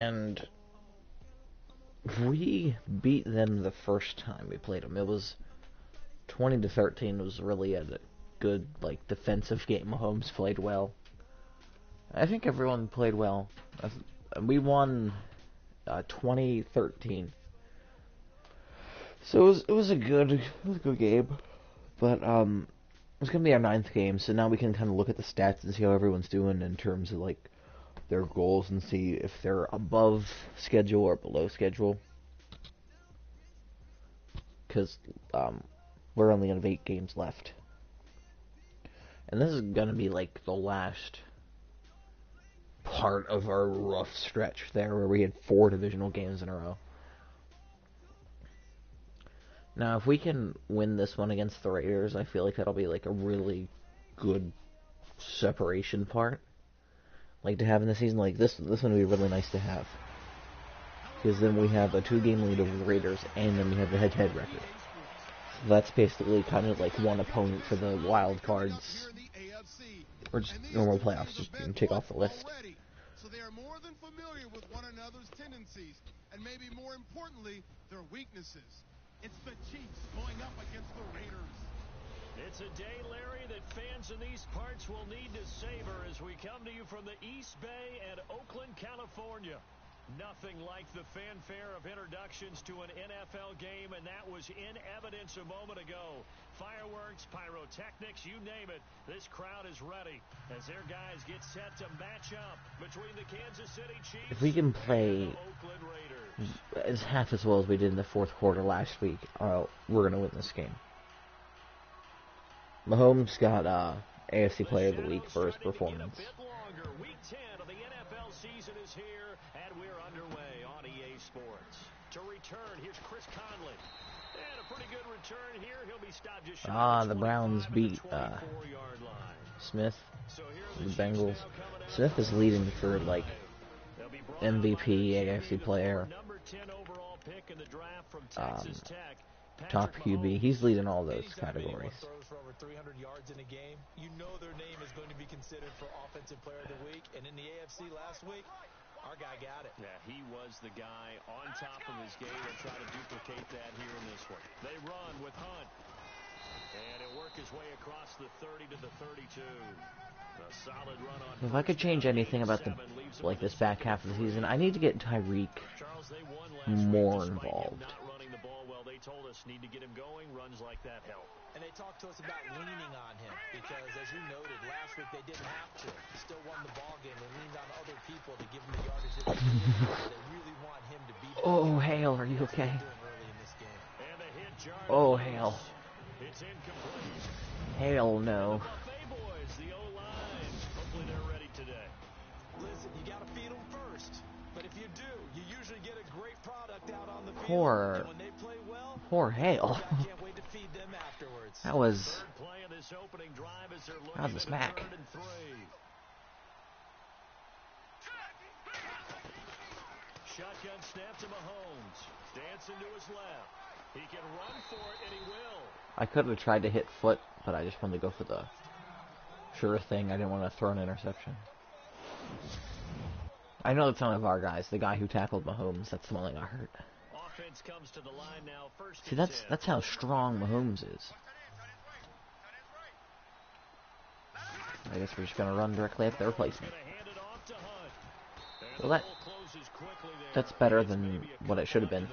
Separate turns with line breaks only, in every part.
And we beat them the first time we played them. It was 20-13. It was really a good defensive game. Mahomes played well. I think everyone played well. We won 2013. So it was a good game. But it's gonna be our ninth game, so now we can kind of look at the stats and see how everyone's doing in terms of their goals and see if they're above schedule or below schedule. Because we're only gonna have 8 games left, and this is gonna be the last part of our rough stretch there, where we had 4 divisional games in a row. Now, if we can win this one against the Raiders, I feel like that'll be a really good separation part, to have in the season. This one would be really nice to have, because then we have a 2-game lead over the Raiders, and then we have the head-to-head record. So that's basically kind of one opponent for the wild cards, or just normal playoffs. Just take off the list.
So they are more than familiar with one another's tendencies, and maybe more importantly, their weaknesses. It's the Chiefs going up against the Raiders.
It's a day, Larry, that fans in these parts will need to savor as we come to you from the East Bay and Oakland, California. Nothing like the fanfare of introductions to an NFL game, and that was in evidence a moment ago. Fireworks, pyrotechnics, you name it. This crowd is ready as their guys get set to match up between the Kansas City Chiefs
if we can play
and the Oakland Raiders.
as half as well as we did in the fourth quarter last week, we're going to win this game. Mahomes got AFC Player of the Week for his performance.
Week 10 of the NFL season is here, and we're underway on EA Sports. To return, here's Chris Conley. And a pretty good return here. He'll be stopped just shy of
the Browns beat Smith, the Bengals. Smith is leading for MVP, AFC Player, top QB. He's leading all those categories.
For over 300 yards in a game, you know their name is going to be considered for Offensive Player of the Week. And in the AFC last week, our guy got it.
Yeah, he was the guy on top of his game and try to duplicate that here in this one. They run with Hunt. And he'll work his way across the 30 to the 32. A solid run on.
If I could change anything about this back half of the season, I need to get Tyreek more involved.
They told us need to get him going. Runs like that help.
And they talked to us about leaning on him because, as you noted, last week they didn't have to. Still won the ball game. They leaned on other people to give him the yardage that they needed. They really want him to be.
Oh, Hale, are you okay? Oh, Hale.
It's incomplete.
Hale, no.
The O-line. Hopefully they're ready today.
Listen, you got to feed them first. But if you do, you usually get a great product out on the field.
Poor Hale. That was a smack.
Shotgun snap to Mahomes. Dancing to his left. He can run for it, and he will.
I could have tried to hit foot, but I just wanted to go for the sure thing. I didn't want to throw an interception. I know that's one of our guys, the guy who tackled Mahomes. That's the one that got hurt.
Offense comes to the line now. First
See, that's how strong Mahomes is. I guess we're just gonna run directly at the replacement. Well, that's better than what it should have been.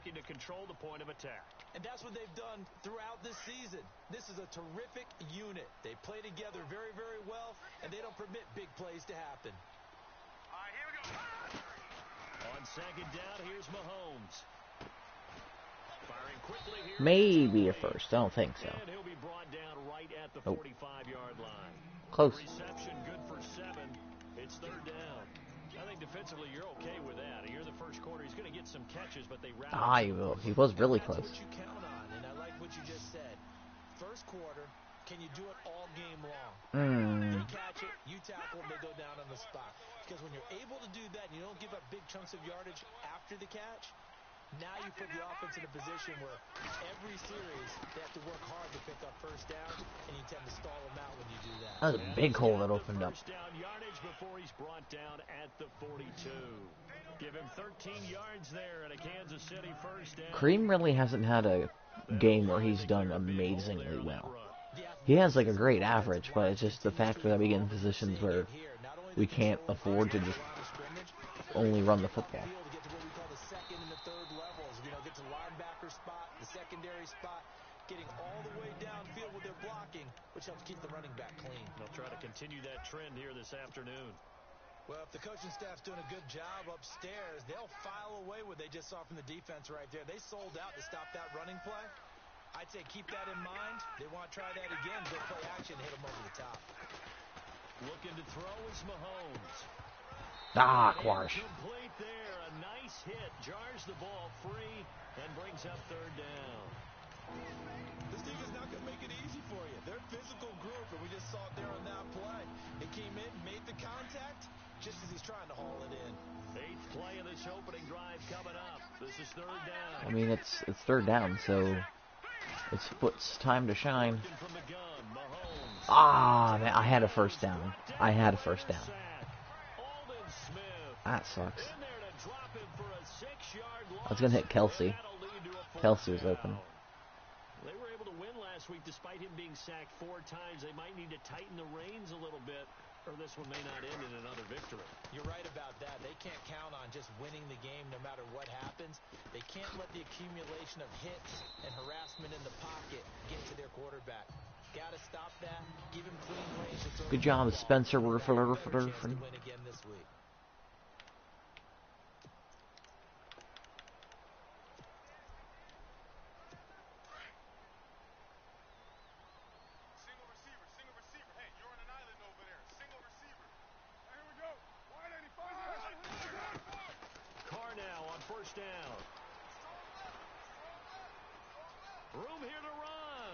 To control the point of attack.
And that's what they've done throughout this season. This is a terrific unit. They play together very, very well, and they don't permit big plays to happen.
All right, here we go. On second down, here's Mahomes. Firing quickly here.
Maybe a first. I don't think so.
And he'll be brought down right at the 45-yard line.
Close.
Reception good for 7. It's third down. I think defensively you're okay with that. Here in the first quarter, he's going to get some catches, but they
he was really close.
That's what you count on, and I like what you just said. First quarter, can you do it all game long? They catch it, you tackle them, they go down on the spot. Because when you're able to do that and you don't give up big chunks of yardage after the catch, Now you put the offense in a position where every series they have to work hard to pick up first downs, and you tend to stall them out when you do that.
That was a big hole that opened up.
First down yardage before he's brought down at the 42. Give him 13 yards there at a Kansas City first down.
Cream really hasn't had a game where he's done amazingly well. He has like a great average, but it's just the fact that we get in positions where we can't afford to just only run the football.
Get to linebacker spot, the secondary spot, getting all the way downfield with their blocking, which helps keep the running back clean.
They'll try to continue that trend here this afternoon.
Well, if the coaching staff's doing a good job upstairs, they'll file away what they just saw from the defense right there. They sold out to stop that running play. I'd say keep that in mind. They want to try that again. Go play action, hit them over the top.
Looking to throw is Mahomes.
Quarsh.
Complete there. A nice hit. Jars the ball free and brings up third down.
This team is not going to make it easy for you. They're a physical group, and we just saw it there on that play. They came in, made the contact, just as he's trying to haul it in.
8th play of this opening drive coming up. This is third down.
I mean, it's third down, so it's Foot's time to shine.
From the gun, Mahomes.
Man, I had a first down. That sucks. I was going to hit Kelsey. Kelsey was open.
They were able to win last week despite him being sacked 4 times. They might need to tighten the reins a little bit, or this one may not end in another victory.
You're right about that. They can't count on just winning the game no matter what happens. They can't let the accumulation of hits and harassment in the pocket get to their quarterback. Got to stop that. Give him clean range to throw.
Good job, Spencer.
Win again this week.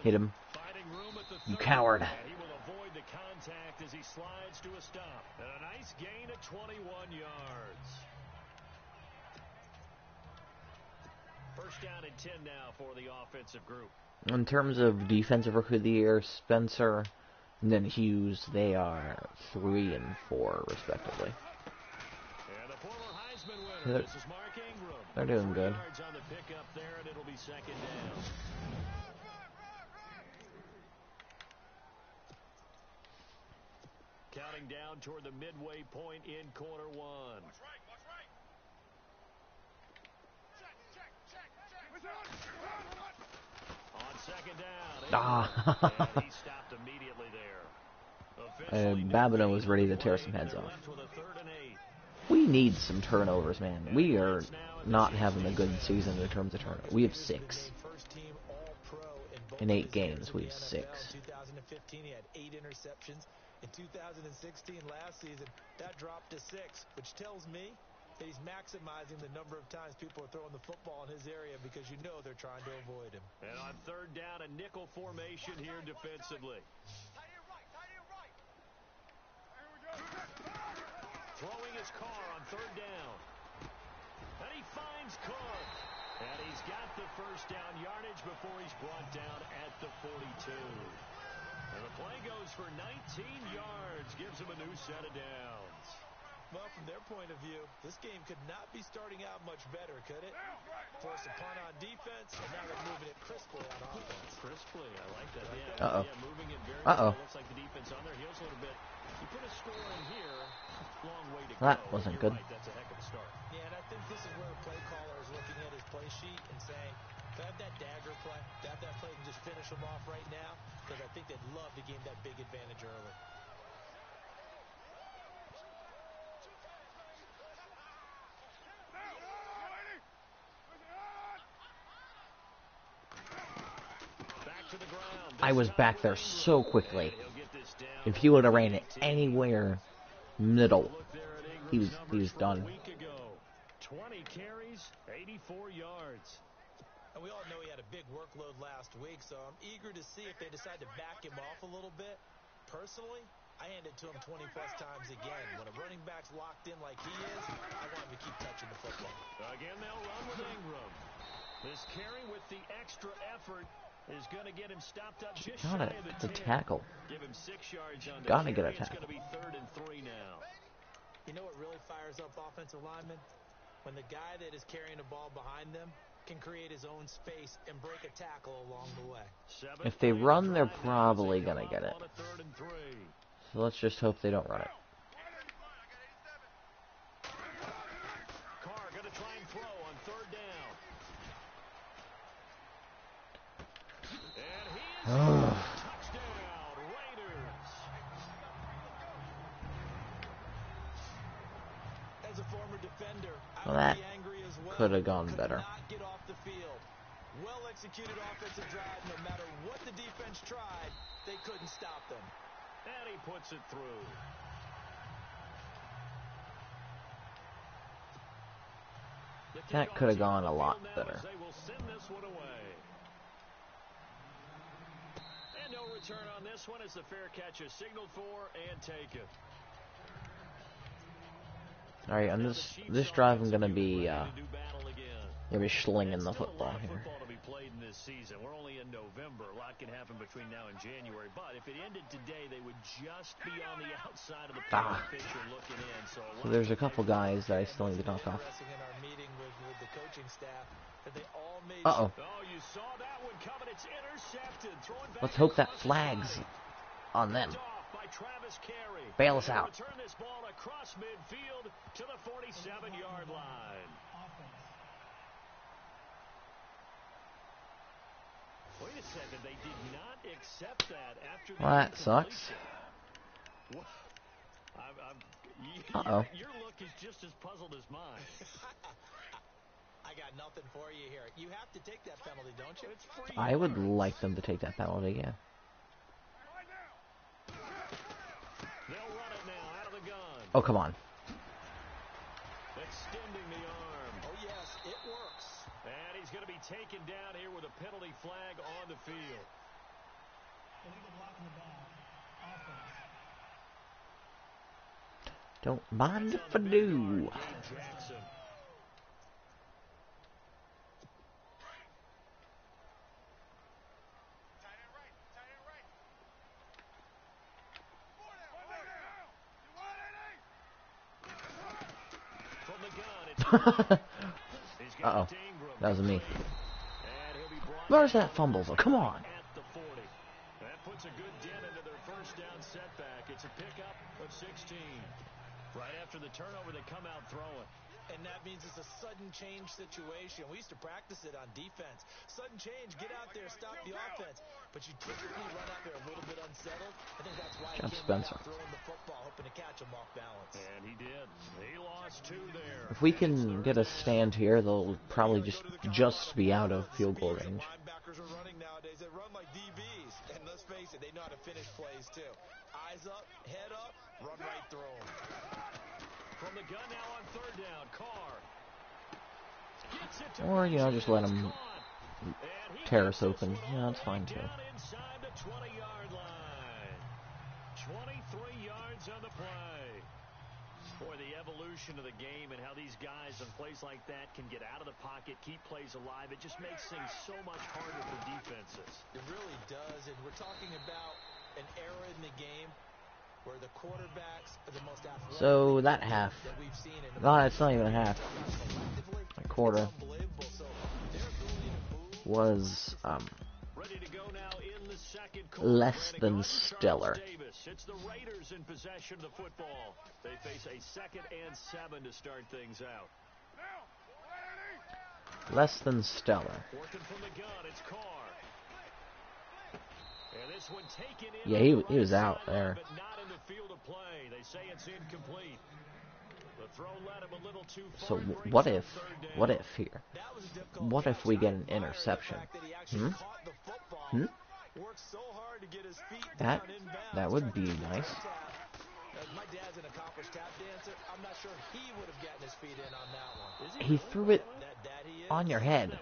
Hit him. You coward.
He will avoid the contact as he slides to a stop. And a nice gain of 21 yards. First down and 10 now for the offensive group.
In terms of defensive rookie of the year, Spencer and then Hughes, they are 3 and 4 respectively.
And the former Heisman winner, this is Mark Ingram.
They're doing good.
Yards on the pickup there, and it'll be second down. Counting down toward the midway point in quarter one.
Watch right. Check.
On second down. And he stopped immediately there.
And Babineau was ready to tear some heads off. We need some turnovers, man. We are not having a good season in terms of turnovers. We have 6. In 8 games, we have 6.
2015, he had 8 interceptions. In 2016, last season, that dropped to 6, which tells me that he's maximizing the number of times people are throwing the football in his area because you know they're trying to avoid him.
And on third down, a nickel formation here defensively. Throwing his car on third down. And he finds Cook. And he's got the first down yardage before he's brought down at the 42. And the play goes for 19 yards, gives him a new set of downs.
Well, from their point of view, this game could not be starting out much better, could it? Force a punt on defense, and now they're moving it crisply on offense.
Crisply, I like that.
Uh-oh.
Yeah, moving it very well. Looks like the defense on their heels a little bit. You put a score in here, long way to go.
That wasn't good.
Right, that's a heck of a start.
Yeah, and I think this is where the play caller is looking at his play sheet and saying, to have that dagger play, to have that play and just finish them off right now, because I think they'd love to gain that big advantage early.
I was back there so quickly. If he would have ran it anywhere middle, he was done.
20 carries, 84 yards.
And we all know he had a big workload last week, so I'm eager to see if they decide to back him off a little bit. Personally, I hand it to him 20-plus times again. When a running back's locked in like he is, I want him to keep touching the football.
Again, they'll run with Ingram. This carry with the extra effort is going to get him stopped up just shy of the 10.
Tackle.
Give him 6 yards on the
Gotta get a
carry. It's
tackle.
going to be 3rd and 3 now.
You know what really fires up offensive linemen? When the guy that is carrying the ball behind them can create his own space and break a tackle along the way.
If they run, they're probably going to get it. So let's just hope they don't run it.
Carr going to try and throw on 3rd down. And he is touchdown, Raiders.
As a former defender,
Well,
I
that
would be angry as well.
could have gone better.
Not get off the field. Well executed offensive drive. No matter what the defense tried, they couldn't stop them.
And he puts it through.
That could have gone a lot better.
They will send this one away. And no return on this one as the fair catch is signaled for and taken.
All right, on this drive, I'm gonna be slinging the football here.
Football to be played in this season. We're only in November. A lot can happen between now and January. But if it ended today, they would just be on the outside of the playoff picture looking in. So
there's a couple guys that I still need to knock off. Uh-oh.
You saw that one coming. It's intercepted.
Let's hope that flags on them. Bail us out.
Return this ball across midfield to the 47-yard line. Wait a second, they did not accept that after the
Well, that sucks. Uh-oh.
Your look is just as puzzled as mine.
I got nothing for you here. You have to take that penalty, don't you?
It's free.
I would like them to take that penalty, yeah.
They'll run it now out of the gun.
Oh, come on.
Extending the arm.
Oh, yes, it works.
And he's going to be taken down here with a penalty flag on the field.
Don't mind if I do.
Jackson.
Uh-oh. That was me. Where's that fumble, though? Come on.
At the 40. That puts a good dent into their first down setback. It's a pickup of 16. Right after the turnover, they come out throwing.
And that means it's a sudden change situation. We used to practice it on defense. Sudden change, get out there, stop the offense. But you typically run out there a little bit unsettled. I think that's why he came out throwing the football, hoping to catch him off balance.
And he did. He lost 2 there.
If we can get a stand here, they'll probably just be out of field goal range.
Linebackers are running nowadays. They run like DBs. And let's face it, they know how to finish plays too. Eyes up, head up, run right through them.
From the gun now on 3rd down, Carr.
Or, just let them tear us open. Yeah, that's fine too.
Inside the 20-yard line. 23 yards on the play. Boy, the evolution of the game and how these guys in plays like that can get out of the pocket, keep plays alive, it just makes things so much harder for defenses.
It really does, and we're talking about an era in the game where the quarterbacks are the most athletic
So that half.
that we've seen.
No, it's not even a half. A quarter was
Ready to go now in the second
less than stellar.
It's the Raiders in possession of the football. They face a 2nd and 7 to start things out.
Less than stellar.
Working from the gun, it's Carr. And this one taken in.
Yeah, he was out there.
But not in the field of play. They say it's incomplete. The throw led him a little too far.
So what if here? What if we get an interception? That would be nice.
My dad's an accomplished tap dancer. I'm not sure he would have gotten his feet in on that one.
He threw it on your head.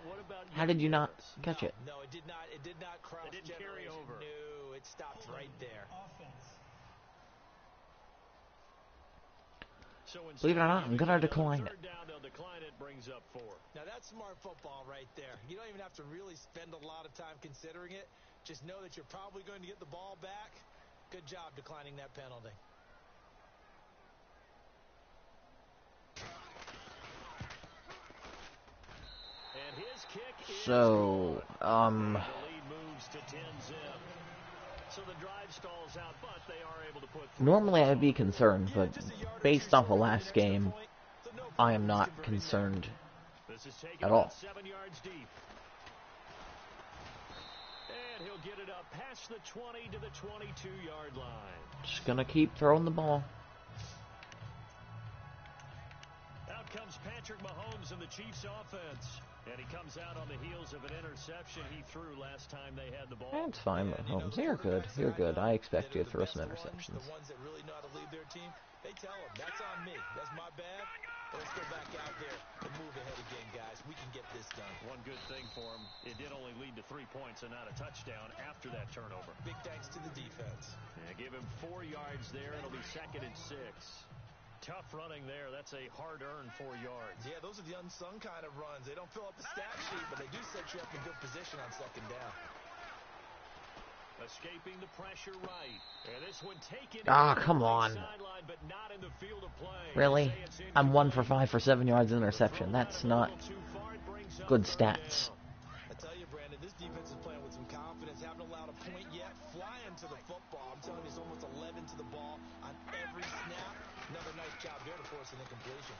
How did you not catch it?
No, it did not cross.
It didn't carry over.
No, it stopped right there.
So
Believe it or not, I'm gonna decline it.
third down, they'll decline it, brings up 4.
Now that's smart football right there. You don't even have to really spend a lot of time considering it. Just know that you're probably going to get the ball back. Good job declining that penalty.
And his kick is
So,
the lead moves to 10 zip. So the drive stalls out, but they are able to put
normally I'd be concerned, but based off the last game, I am not concerned
This is taken
at all.
about 7 yards deep. And he'll get it up past the 20 to the 22-yard line.
Just gonna keep throwing the ball.
Out comes Patrick Mahomes in the Chiefs offense. And he comes out on the heels of an interception he threw last time they had the ball.
That's fine, Mahomes. You're good. You're good. I expect you to throw some interceptions.
The ones that really know how to lead their team, they tell them, that's on me. That's my bad. Let's go back out there and move ahead again, guys. We can get this done.
One good thing for him, it did only lead to 3 points and not a touchdown after that turnover.
Big thanks to the defense.
Yeah, give him 4 yards there. It'll be 2nd and 6. Tough running there. That's a hard-earned 4 yards.
Yeah, those are the unsung kind of runs. They don't fill up the stat sheet, but they do set you up in good position on 2nd down.
Escaping the pressure right. And this one taken
Come on.
Sideline, but not in the field of play.
Really? I'm 1 for 5 for 7 yards interception. That's not good stats.
I tell you, Brandon, this defense is playing with some confidence. Haven't allowed a point yet. Flying to the football. I'm telling you, it's almost 11 to the ball on every snap. Another nice job there to force an incompletion.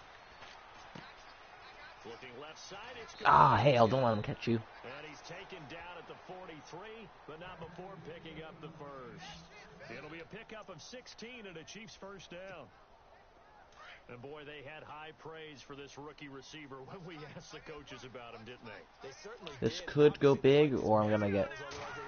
Looking left side, it's
Hell, don't let him catch you.
And he's taken down at the 43, but not before picking up the first. It'll be a pickup of 16 and a Chiefs first down. And boy, they had high praise for this rookie receiver when we asked the coaches about him, didn't they?
They certainly
This
did.
could go big, or I'm gonna get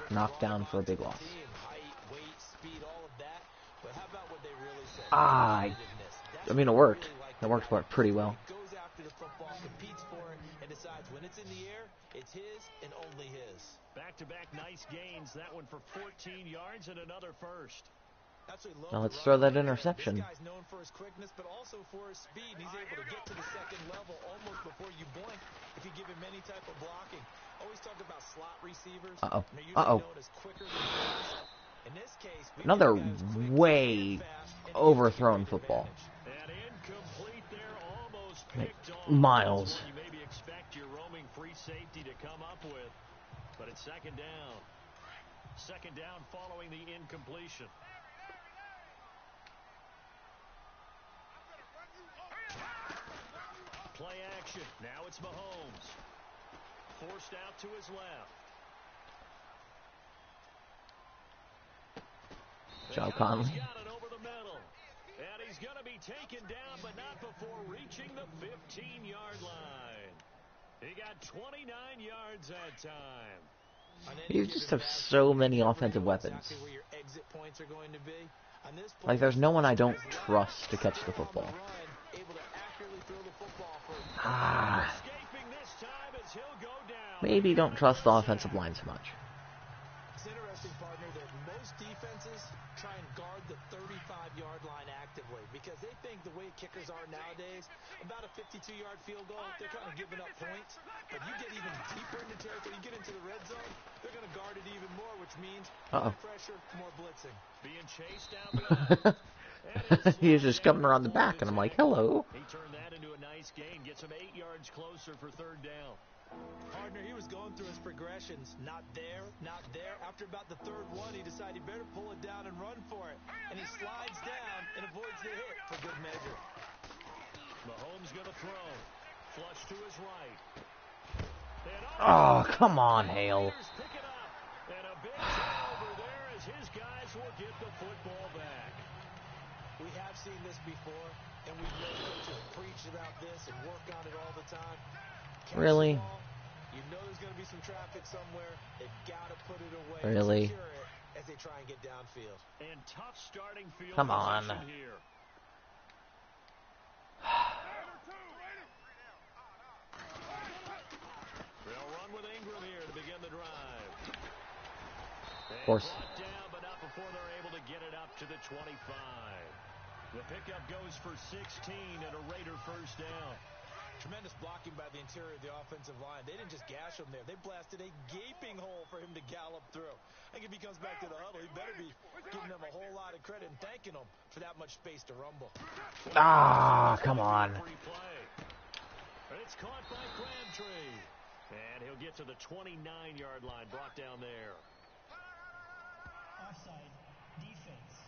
knocked down for a big loss.
Height, weight, speed, all of that. But how about what they really said?
I mean, it worked. It worked pretty well.
He goes after the football, competes for it, and decides when it's in the air, it's his and only his.
Back-to-back nice gains. That one for 14 yards and another first.
Now let's throw that interception.
This guy's known for his quickness, but also for his speed. He's able to get to the 2nd level almost before you blink if you give him any type of blocking. Always talk about slot receivers. They're usually known as quicker than fast. In this case,
another way overthrown football.
And incomplete there, almost picked off.
Miles.
You maybe expect your roaming free safety to come up with, but it's 2nd down. 2nd down following the incompletion. Play action. Now it's Mahomes. Forced out to his left.
Joe Conley.
He's got it over the middle. And he's going to be taken down, but not before reaching the 15-yard line. He got 29 yards that time.
You just have so many offensive weapons. Like, there's no one I don't trust to catch the football. Maybe don't trust the offensive line so much.
It's interesting, partner, that most defenses try and guard the 35-yard line actively because they think the way kickers are nowadays, about a 52-yard field goal, they're kind of giving up points. But you get even deeper into territory, you get into the red zone, they're going to guard it even more, which means more pressure, more blitzing.
Being chased down the
He's just coming around the back, and I'm like, hello.
He turned that into a nice gain, gets him 8 yards closer for 3rd down.
Partner, he was going through his progressions. Not there, not there. After about the 3rd one, he decided he better pull it down and run for it. And he slides down and avoids the hit for good measure.
Mahomes going to throw. Flush to his right.
Oh, come on, Hale.
Pick it up. And a big turnover there as his guys will get the football back.
We have seen this before, and we've known coaches preach about this and work on it all the time.
Really?
You know there's going to be some traffic somewhere. They've got to put it away.
Really?
Secure it as they try and get downfield.
And tough starting field
Come on.
here. They'll run with Ingram here to begin the drive.
Of course.
Down, but not before they're able to get it up to the 25. The pickup goes for 16 and a Raider first down.
Tremendous blocking by the interior of the offensive line. They didn't just gash him there. They blasted a gaping hole for him to gallop through. I think if he comes back to the huddle, he better be giving them a whole lot of credit and thanking them for that much space to rumble.
Ah, come on.
It's caught by Crabtree. And he'll get to the 29-yard line, brought down there.
Offside, defense.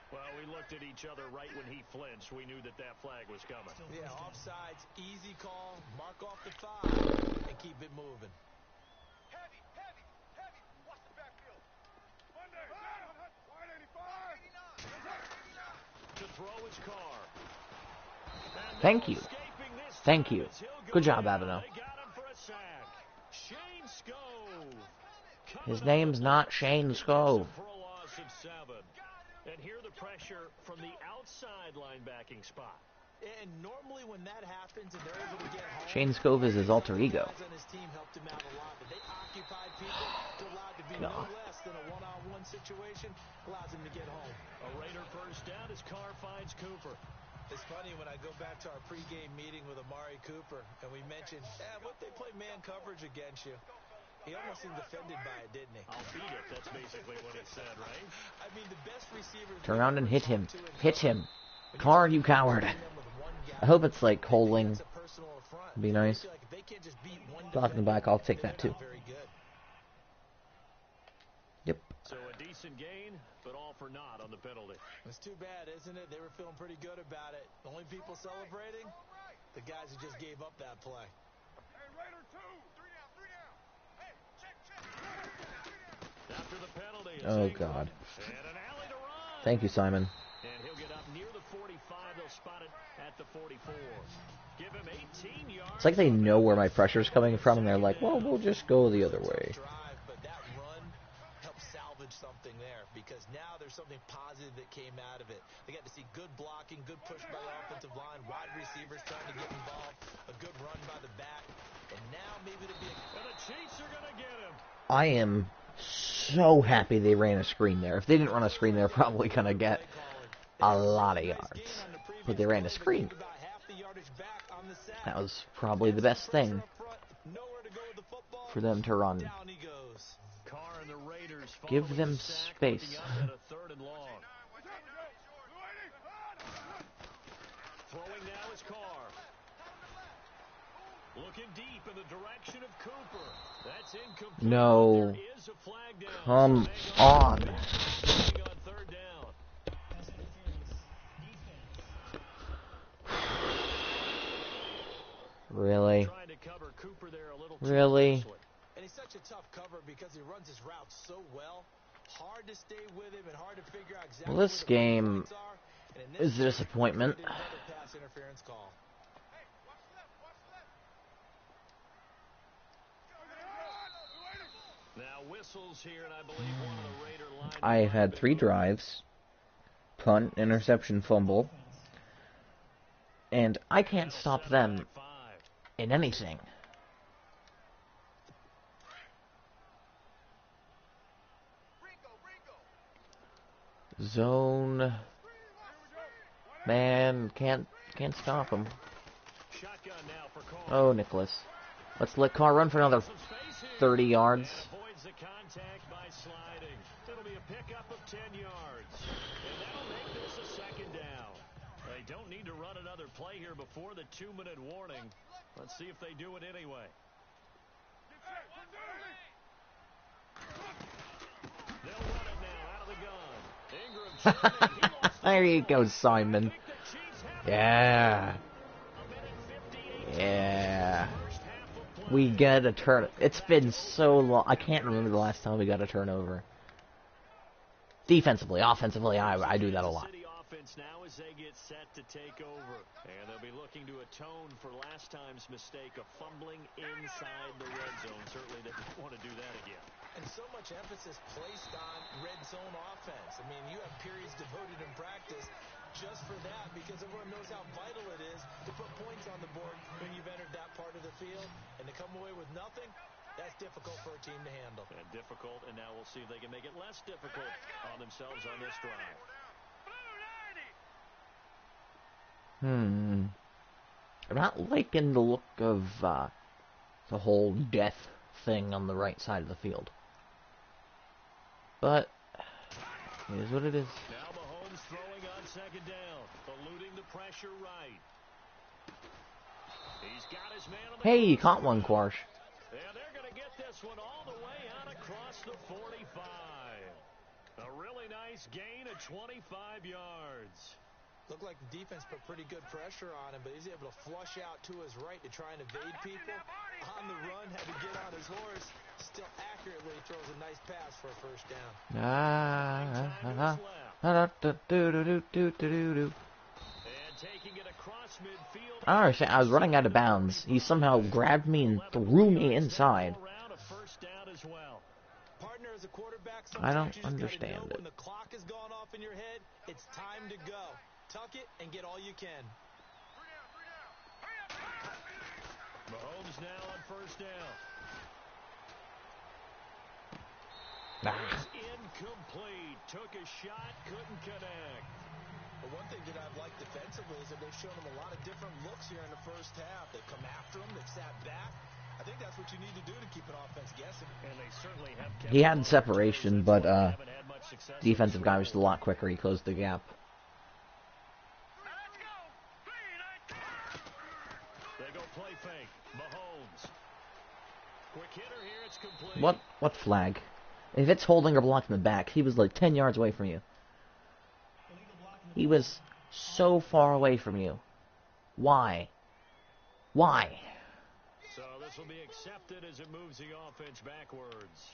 Well, we looked at each other right when he flinched. We knew that flag was coming.
Yeah, offsides, easy call, mark off the 5, and keep it moving.
Heavy. Watch the backfield. Monday, 185.
To throw his car.
Thank you. Thank you. Good job, Abino.
They got him for a sack. Shane Scove.
His name's not Shane Scove.
For a loss of 7. And here the pressure from the outside linebacking spot.
And normally when that happens and they're able to get home,
Shane Scove is his alter ego.
guys on his team helped him out a lot, but they occupied people to allow it to be no less than a one-on-one situation, allows him to get home.
A Raider first down as Carr finds Cooper.
It's funny when I go back to our pregame meeting with Amari Cooper, and we mentioned, what they play man coverage against you. He almost seemed offended by it, didn't he?
I'll beat it. That's basically what he said, right?
I mean, the best receivers...
Turn around and hit him. Hit him. Carr, you coward. I hope it's like holding. It'd be nice. Blocking back, I'll take that too. Yep.
So a decent gain, but all for naught on the penalty.
It's too bad, isn't it? They were feeling pretty good about it. The only people celebrating? The guys who just gave up that play.
Hey, Raider 2. 3 down. Hey, check.
After the penalty,
Oh, God.
And an alley to run.
Thank you, Simon.
And he'll get up near the 45. They'll spot it at the 44. Give him 18 yards.
It's like they know where my pressure's coming from, and they're like, well, we'll just go the other way.
But that run helped salvage something there, because now there's something positive that came out of it. They got to see good blocking, good push by the offensive line, wide receivers trying to get involved, a good run by the back, and now maybe to be...
And the Chiefs are going to get him.
I am so happy they ran a screen there. If they didn't run a screen, they're probably going to get a lot of yards. But they ran a screen. That was probably the best thing for them to run. Give them space.
Throwing now is Carr. Looking deep in the direction of Cooper. That's incomplete.
No.
There is a flag down.
Come on.
Third down.
Really?
Trying to cover Cooper there a little too
Really?
closely.
And he's such a tough cover because he runs his route so well. Hard to stay with him and hard to figure out exactly
Well, this
where the
game
points are. And in this
is a disappointment.
another pass interference call.
Now whistles here, and I believe one of the Raider line.
I've had 3 drives. Punt, interception, fumble. And I can't stop them in anything. Zone. Man, can't stop him.
Shotgun now for Carr.
Oh, Nicholas. Let's let Carr run for another 30 yards.
Avoids the contact by sliding. It'll be a pickup of 10 yards. And that'll make this a second down. They don't need to run another play here before the 2-minute warning. Let's see if they do it anyway. They'll run it now out of the gun. Ingram
There you go, Simon. Yeah. Yeah. We get a turn. It's been so long. I can't remember the last time we got a turnover. Defensively, offensively, I do that a lot.
Now as they get set to take over, and they'll be looking to atone for last time's mistake of fumbling inside the red zone. Certainly they don't want to do that again.
And so much emphasis placed on red zone offense. I mean, you have periods devoted in practice just for that, because everyone knows how vital it is to put points on the board when you've entered that part of the field, and to come away with nothing, That's difficult for a team to handle.
And difficult, and now we'll see if they can make it less difficult on themselves on this drive.
I'm not liking the look of the whole death thing on the right side of the field. But it is what it is.
Now Mahomes throwing on second down, eluding the pressure right. He's got his man on the
Hey, you caught one, Quarsh.
And they're going to get this one all the way out across the 45. A really nice gain of 25 yards.
Looked like the defense put pretty good pressure on him, but he's able to flush out to his right to try and evade people. On the run, had to get on his horse. Still accurately throws a nice pass for a first down.
And taking it across midfield.
I don't understand. I was running out of bounds. He somehow grabbed me and threw me inside.
Partner, as a quarterback,
I don't
sometimes you just
understand
gotta know
it.
when the clock has gone off in your head, it's time to go. Tuck it and get all you can.
Mahomes now on first down.
Ah.
Incomplete. Took a shot, couldn't connect.
But one thing that I've liked defensively is that they've shown him a lot of different looks here in the first half. They've come after him, they've sat back. I think that's what you need to do to keep an offense guessing.
And they certainly have kept
He had separation, but defensive guy was a lot quicker. He closed the gap.
They go play fake. Mahomes. Quick hitter here, it's complete.
What flag? If it's holding or blocking the back, he was like 10 yards away from you. He was so far away from you. Why? Why?
So this will be accepted as it moves the offense backwards.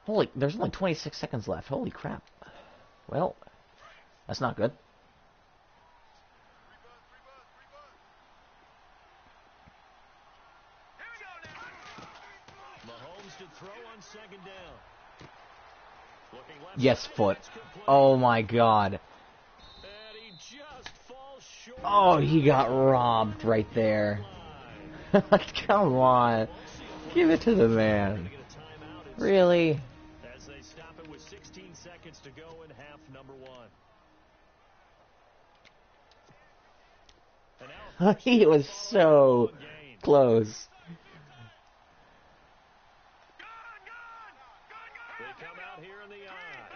Holy, there's only 26 seconds left. Holy crap. Well, that's not good.
Mahomes to throw on second down. Looking left
Yes,
side,
foot.
it's complete.
Oh my god.
And he just falls short.
Oh, he got robbed right there. Come on. Give it to the man. Really?
As they stop it with 16 seconds to go in half number one. And now
He was so close.
they come out here in the eye.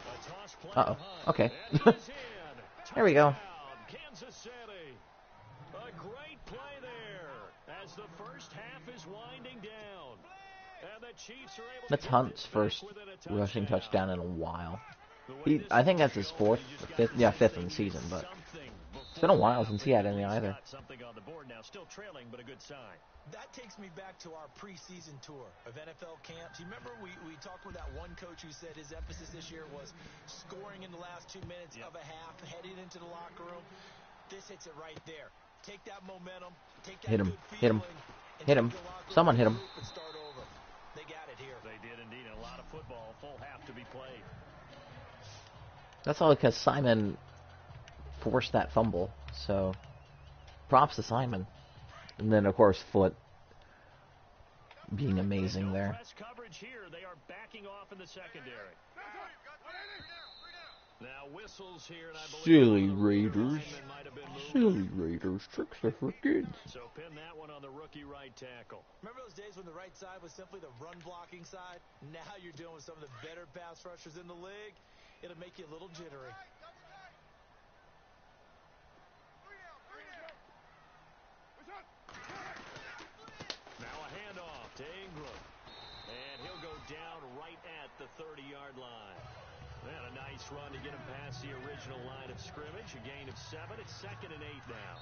A toss play
Uh-oh.
behind.
Okay.
And he's in.
There we go.
Touchdown, Kansas City. A great play there as the first half is winding down. And the Chiefs are able
That's
to
Hunt's
get
first
back within a
rushing touchdown in a while.
The way this
I think
is
that's his
going,
fourth,
you just
fifth,
gotta
yeah,
do
fifth in the
something
season, but
before
it's been a while since he had any
he's
either.
got something on the board now, still trailing, but a good sign.
That takes me back to our preseason tour of NFL camps. You remember we talked with that one coach who said his emphasis this year was scoring in the last 2 minutes of a half, heading into the locker room. This hits it right there. Take that momentum, take that
Hit him,
good
hit him,
feeling, and
hit
take
him.
the locker room
Someone hit him.
and start over. They got it here.
They did indeed. A lot of football, full half to be played.
That's all because Simon forced that fumble. So, props to Simon. And then, of course, Foot being amazing there.
Press coverage here. They are backing off in the secondary. Now whistles here, and I believe
Silly
one of the
Raiders.
linemen might have been moved.
Silly Raiders. Tricks are for kids.
So pin that one on the rookie right tackle.
Remember those days when the right side was simply the run-blocking side? Now you're dealing with some of the better pass rushers in the league. It'll make you a little jittery.
Now a handoff to Ingram. And he'll go down right at the 30-yard line. And a nice run to get him past the original line of scrimmage. A gain of 7. It's 2nd and 8 now.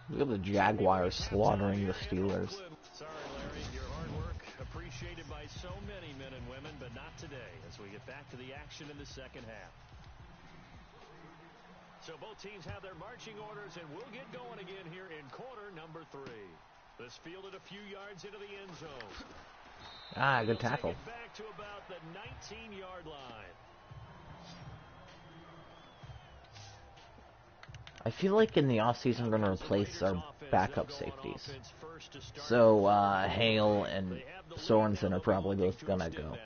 Look at the Jaguars slaughtering the Steelers.
Sorry, Larry. Your hard work appreciated by so many men and women, but not today as we get back to the action in the second half. So both teams have their marching orders, and we'll get going again here in quarter number 3. This fielded a few yards into the end zone.
Ah, good
They'll
tackle.
take it back to about the 19-yard line.
I feel like in the offseason we're going to replace our backup safeties. So, Hale and Sorensen are probably both going to go.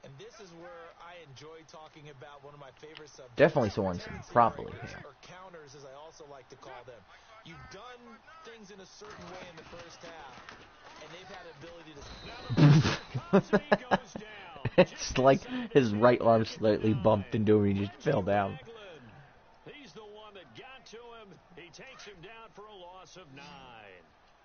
And this is where I enjoy talking about one of my favorite subjects.
Definitely Sorensen, probably Hale.
Or counters, as I also like to call them. You've done things in a certain way in the first half, and they've had ability to...
It's like his right arm slightly bumped into him, he just fell down.
He's the one that got to him. He takes him down for a loss of 9.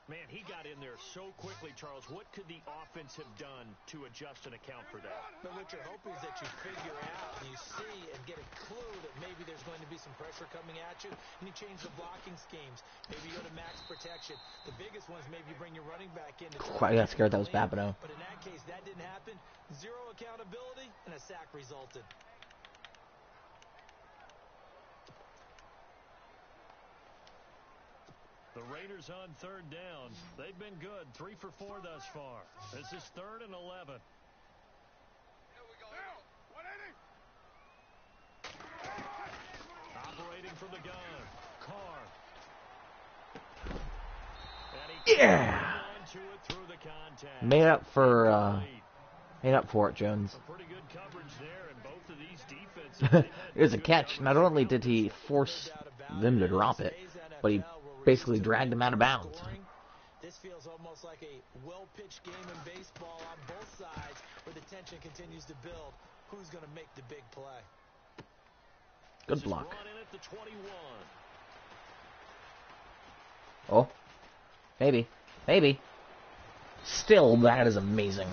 Man, he got in there so quickly, Charles. What could the offense have done to adjust and account for that?
But what you're hoping is that you figure out and you see and get a clue that maybe there's going to be some pressure coming at you, and you change the blocking schemes. Maybe you go to max protection. The biggest ones, maybe you bring your running back in.
I got scared that was Babineau.
But in that case, that didn't happen. Zero accountability, and a sack resulted.
The Raiders on third down. They've been good. 3 for 4 thus far. This is 3rd and 11. Operating from the gun. Carr.
Yeah! Made up for it, Jones.
Pretty good coverage there, and both of these defenses.
It was a catch. Not only did he force them to drop it, but he basically dragged him out of bounds.
This feels almost like a well-pitched game in baseball on both sides, where the tension continues to build. Who's going to make the big play?
Good block. Oh, maybe. Still, that is amazing.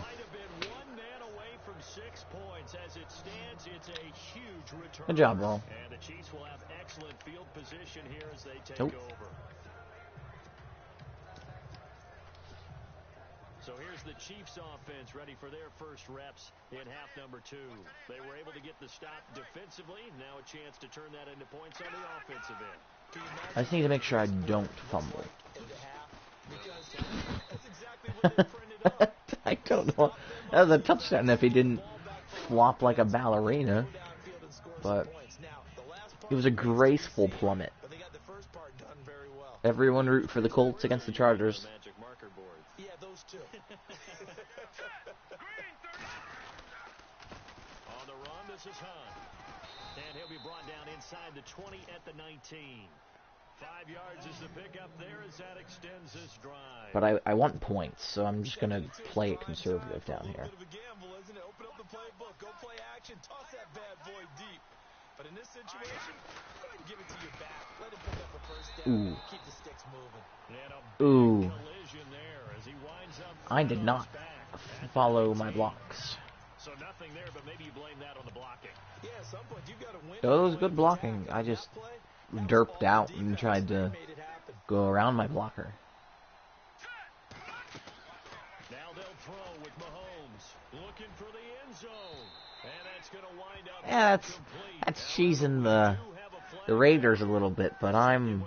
Good job, Ron.
And the Chiefs will have excellent field position here as they take over. So here's the Chiefs offense ready for their first reps in half number 2. They were able to get the stop defensively. Now a chance to turn that into points on the offensive end.
I just need to make sure I don't fumble. I don't know. That was a touchdown if he didn't flop like a ballerina. But it was a graceful plummet. Everyone root for the Colts against the Chargers.
Yeah, those two.
On the run, this is Hunt. And he'll be brought down inside the 20 at the 19. 5 yards is the pickup there as that extends this drive.
But I want points, so I'm just going to play it conservative down here.
Open up the playbook. Go play action. Toss that bad boy deep. But in this situation, go ahead and give it to your back. Let him pick up a first down. Keep the sticks moving.
Ooh. I did not follow my blocks.
So nothing there, but maybe you blame that on the blocking.
Yeah, at some point you've got to win.
It was good blocking. I just derped out and tried to go around my blocker.
Now they'll throw with Mahomes looking for the end zone. And that's going to wind up.
Yeah, that's cheesing the Raiders a little bit, but I'm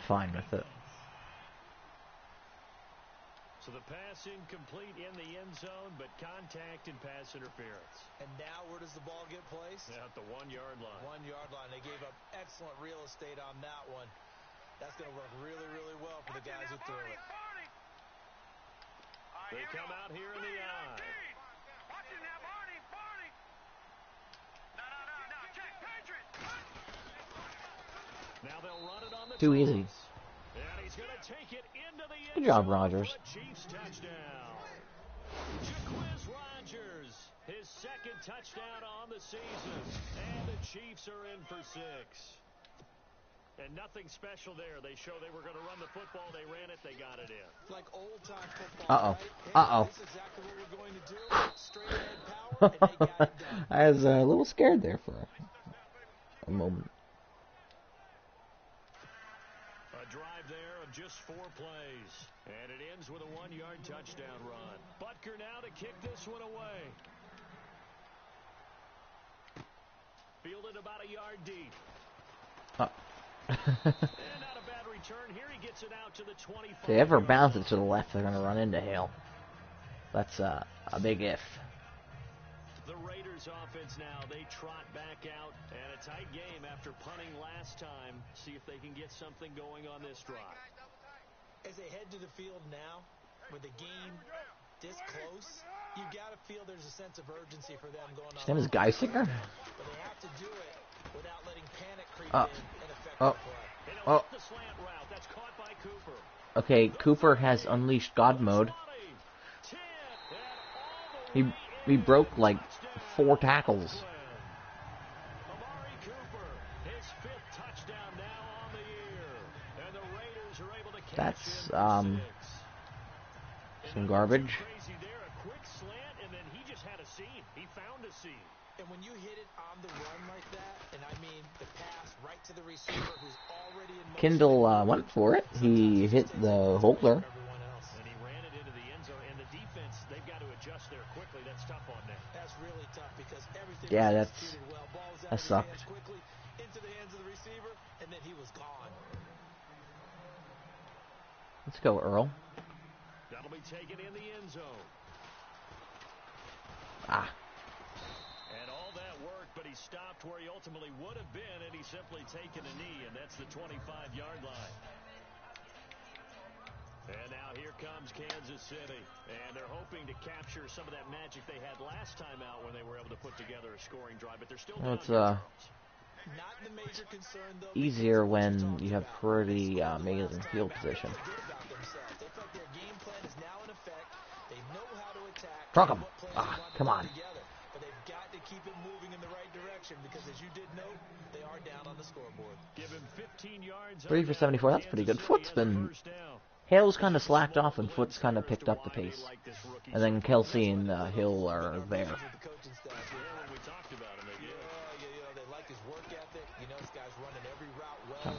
fine with it.
So the pass incomplete in the end zone, but contact and pass interference.
And now where does the ball get placed?
Yeah, at the 1-yard line.
1-yard line. They gave up excellent real estate on that one. That's going to work really, really well for the guys who threw it.
They come out here in the eye. Now they'll run it on the
Too easy.
And he's going to take it into the end
Good job,
zone.
Rodgers.
Chiefs touchdown. Jaquiz Rodgers, his second touchdown on the season. And the Chiefs are in for 6. And nothing special there. They show they were going to run the football. They ran it. They got it in.
Like old-time football.
Uh-oh.
Right?
Uh-oh.
This is exactly what we're going to do. Straight ahead power, and they got it done.
I was a little scared there for a moment.
A drive there of just 4 plays. And it ends with a 1-yard touchdown run. Butker now to kick this one away. Fielded about a yard deep. And not a bad return here. He gets it out to the 25.
If they ever bounce it to the left, they're going to run into Hale. That's a big if.
The Raiders offense now, they trot back out, and a tight game after punting last time. See if they can get something going on this drive.
As they head to the field now, with the game this close, you got to feel there's a sense of urgency for them going on.
His name is Geisinger?
But they have to do it without letting panic creep in and affect the play.
Oh. The slant route. That's caught by Cooper.
Okay, Cooper has unleashed God mode. He broke like 4 tackles. That's some garbage.
And when you hit it on the run like that, and I mean the pass right to the receiver who's already in motion.
Kindle went for it. He hit the holder.
And he ran it into the end zone. And the defense, they've got to adjust there quickly. That's tough on them.
That's really tough because everything
Yeah,
was executed well. Ball was out
that
of his
sucked.
hands quickly into the hands of the receiver, and then he was gone.
Let's go, Earl.
That'll be taken in the end zone.
Ah.
And all that work, but he stopped where he ultimately would have been, and he's simply taken a knee, and that's the 25-yard line. And now here comes Kansas City, and they're hoping to capture some of that magic they had last time out when they were able to put together a scoring drive, but they're still down.
It's
Not the major concern, though,
easier when you have pretty amazing field position.
They feel like their game plan is now in effect. They know how to attack.
Truck him. Come on.
But they've got to keep it moving in the right direction because, as you did note, they are down on the scoreboard.
Give him 15 yards.
3 for 74. That's pretty good. Foot's been... Hale's kind of slacked off, and Foot's kind of picked up the pace. And then Kelsey and Hill are there.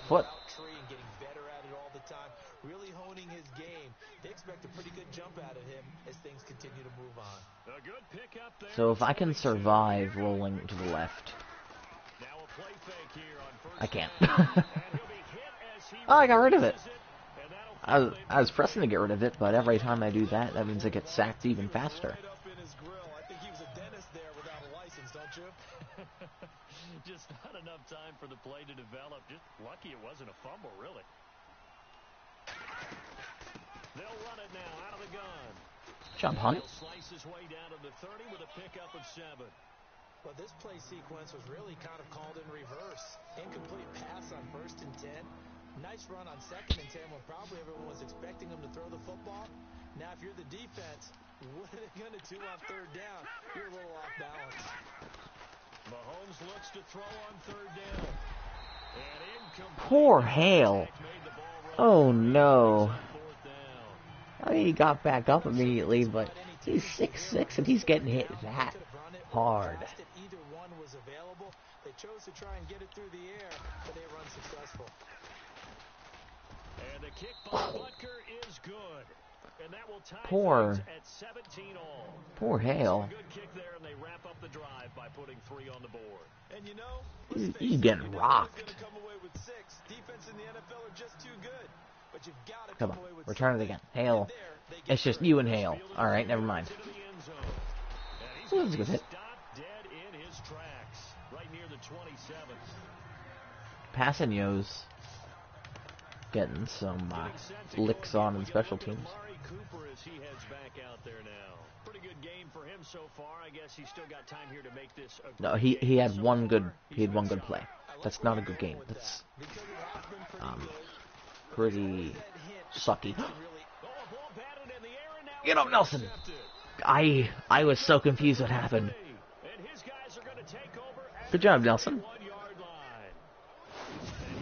Foot.
Really honing his game. They expect a pretty good jump out of him as things continue to move on.
A good pick up there.
So if I can survive rolling to the left,
Now a play fake here on first
I can't.
and he'll be hit as he
Oh, I got rid of it.
releases and that'll
I was pressing to get rid of it, but every time I do that, that means it gets sacked even faster.
Right up in his grill. I think he was a dentist there without a license, don't you?
Just not enough time for the play to develop. Just lucky it wasn't a fumble, really. They'll run it now out of the gun.
Jump, Hunt.
He'll slice his way down to the 30 with a pickup of 7.
Well, this play sequence was really kind of called in reverse. Incomplete pass on 1st and 10. Nice run on 2nd and 10 when probably everyone was expecting him to throw the football. Now, if you're the defense, what are they going to do on 3rd down? You're a little off balance.
Mahomes looks to throw on 3rd down. And incomplete.
Poor Hale. Oh, no. I mean, he got back up immediately, but he's 6'6", and he's getting hit that hard.
Either one was available. They chose to try and get it through the air, but they were unsuccessful.
And the kick by Butker is good. And that will tie
Poor
things at 17 all.
Poor Hale.
Good kick there, and they wrap up the drive by putting 3 on the board.
And you know,
He's getting rocked.
going to come away with 6. Defense in the NFL are just too good. But you've got to
Come on,
away with
return it again. Hale. It's just you and Hale. All right, never mind. That was a good hit.
Stopped dead in his tracks, right near the 27.
Passanio's getting some licks on in special teams.
Cooper as he heads back out there now. Pretty good game for him so far. I guess he's still got time here to make this a
No, he had one good play. That's not a good game. That's pretty sucky. Get up, Nelson. I was so confused what happened. Good job, Nelson.
And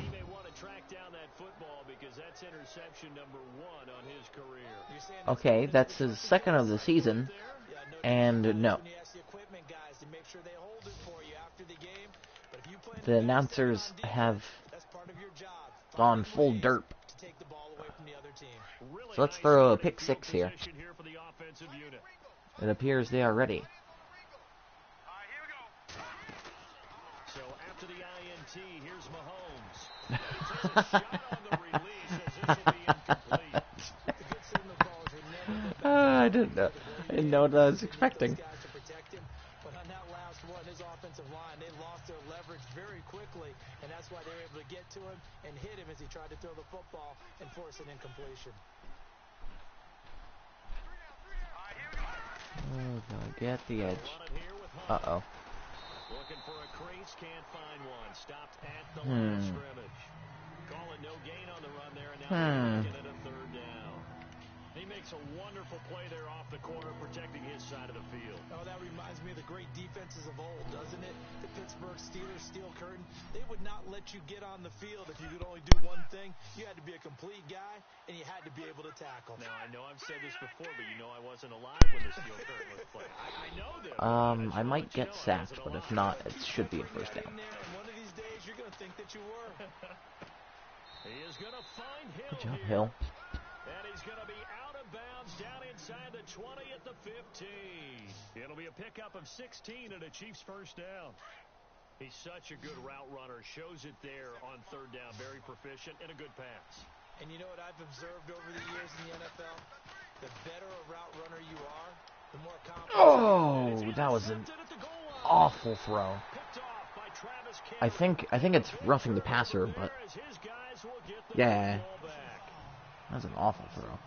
he may want to track down that football because that's interception number 1 on his career.
Okay, that's his 2nd of the season, and no. The announcers have gone full derp. So let's throw a pick 6 here. It appears they are ready.
So after the INT, here's Mahomes. Takes a shot on the release as this will be incomplete.
I didn't know what I was expecting.
But now this offensive line. They lost their leverage very quickly, and that's why they were able to get to him and hit him as he tried to throw the football and force an incompletion.
Oh, gonna get the edge. Uh-oh.
Looking for a crease, can't find one. Stopped at the line of scrimmage. Call it no gain on the run there, and now they're looking at a third down. He makes a wonderful play there off the corner, protecting his side of the field.
Oh, that reminds me of the great defenses of old, doesn't it? The Pittsburgh Steelers steel curtain. They would not let you get on the field if you could only do one thing. You had to be a complete guy, and you had to be able to tackle.
Now, I know I've said this before, but you know I wasn't alive when the steel curtain was played. I know this.
I might get sacked, but if not, it should be a first down.
And one of these days, you're going to think that you were.
He is going to find Hill.
Good job, Hill.
And he's going to be out of bounds down inside the 20 at the 15. It'll be a pickup of 16 and a Chiefs first down. He's such a good route runner. Shows it there on third down. Very proficient and a good pass.
And you know what I've observed over the years in the NFL? The better a route runner you are, the more confident.
Oh, that was an awful throw. I think it's roughing the passer, but yeah, that's an awful throw.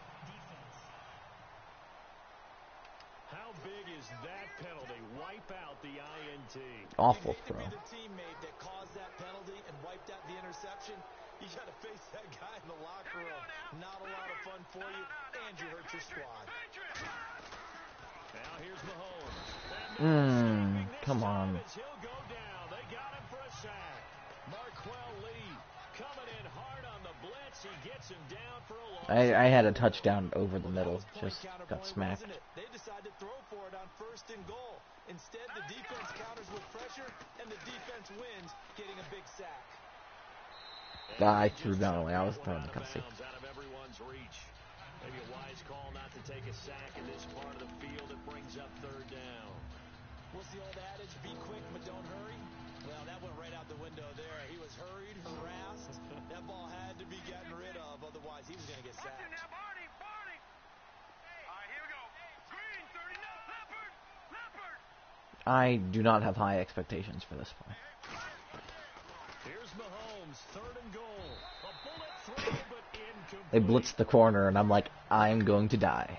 How big is that penalty? Wipe out the INT.
Awful throw.
You hate to be the teammate that caused that penalty and wiped out the interception. You got to face that guy in the locker room. Not a lot of fun for you, and you hurt your squad.
Now here's Mahomes.
Come on.
He'll go down. They got him for a sack. Marquell Lee coming in hard on the blitz. He gets him down for a loss.
I had a touchdown over the middle. Just got smacked.
They decided to throw for it on first and goal. Instead, the defense counters with pressure, and the defense wins, getting a big sack.
I threw down away. I was throwing the cussy.
Out of everyone's reach. Maybe a wise call not to take a sack in this part of the field. It brings up third down.
What's the old adage? Be quick, but don't hurry. Well, that went right out the window there. He was hurried, harassed. That ball had to be gotten rid of, otherwise he was going to get sacked.
I do not have high expectations for this one.
Here's Mahomes, third and goal. A bullet throw, but incomplete.
They blitzed the corner, and I'm like, I'm going to die.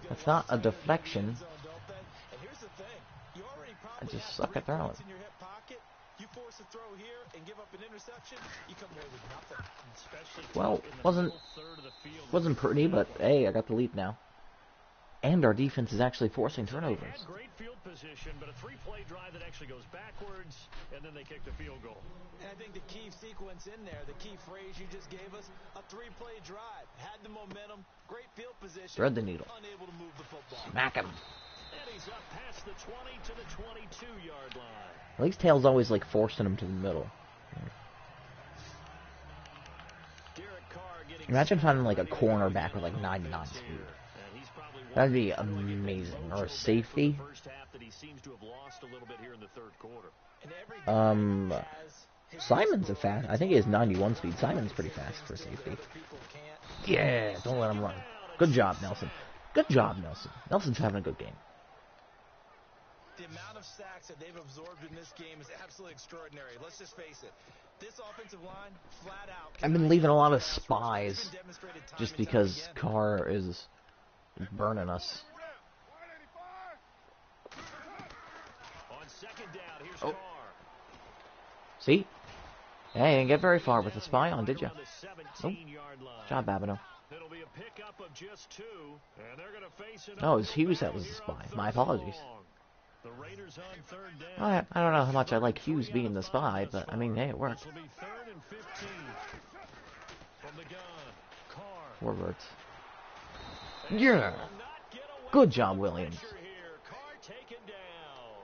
That's not a deflection. I just suck at throwing.
You force a throw here and give up an interception, you come away with nothing.
Well, wasn't pretty, but hey, I got the lead now. And our defense is actually forcing turnovers.
Great field position, but a three-play drive that actually goes backwards, and then they kick the field goal.
And I think the key sequence in there, the key phrase you just gave us, a three-play drive. Had the momentum, great field position.
Thread the needle.
Unable to move the football.
Smack him.
And he's up past the 20 to the 22-yard line.
At least Tails always like forcing him to the middle. Imagine finding like a cornerback with like 99 speed. That'd be amazing. Or a safety. Simon's a fast. I think he has 91 speed. Simon's pretty fast for a safety. Yeah, don't let him run. Good job, Nelson. Good job, Nelson. Nelson's having a good game.
The amount of sacks that they've absorbed in this game is absolutely extraordinary. Let's just face it. This offensive line, flat out.
I've been leaving a lot of spies just because Carr is burning us.
On second down, here's
Oh.
Carr.
See? Yeah, you didn't get very far with the spy on, did you? Nope. Good job, Babineau.
It'll be a pickup of just two, and they're going to face
Oh, it was Hughes that was the spy. My apologies.
The Raiders on third down.
I don't know how much I like Hughes being the spy, but I mean, hey, it worked.
This will be third and 15 from the gun. Carr.
Forwards. Yeah. Good job, Williams.
Carr taken down.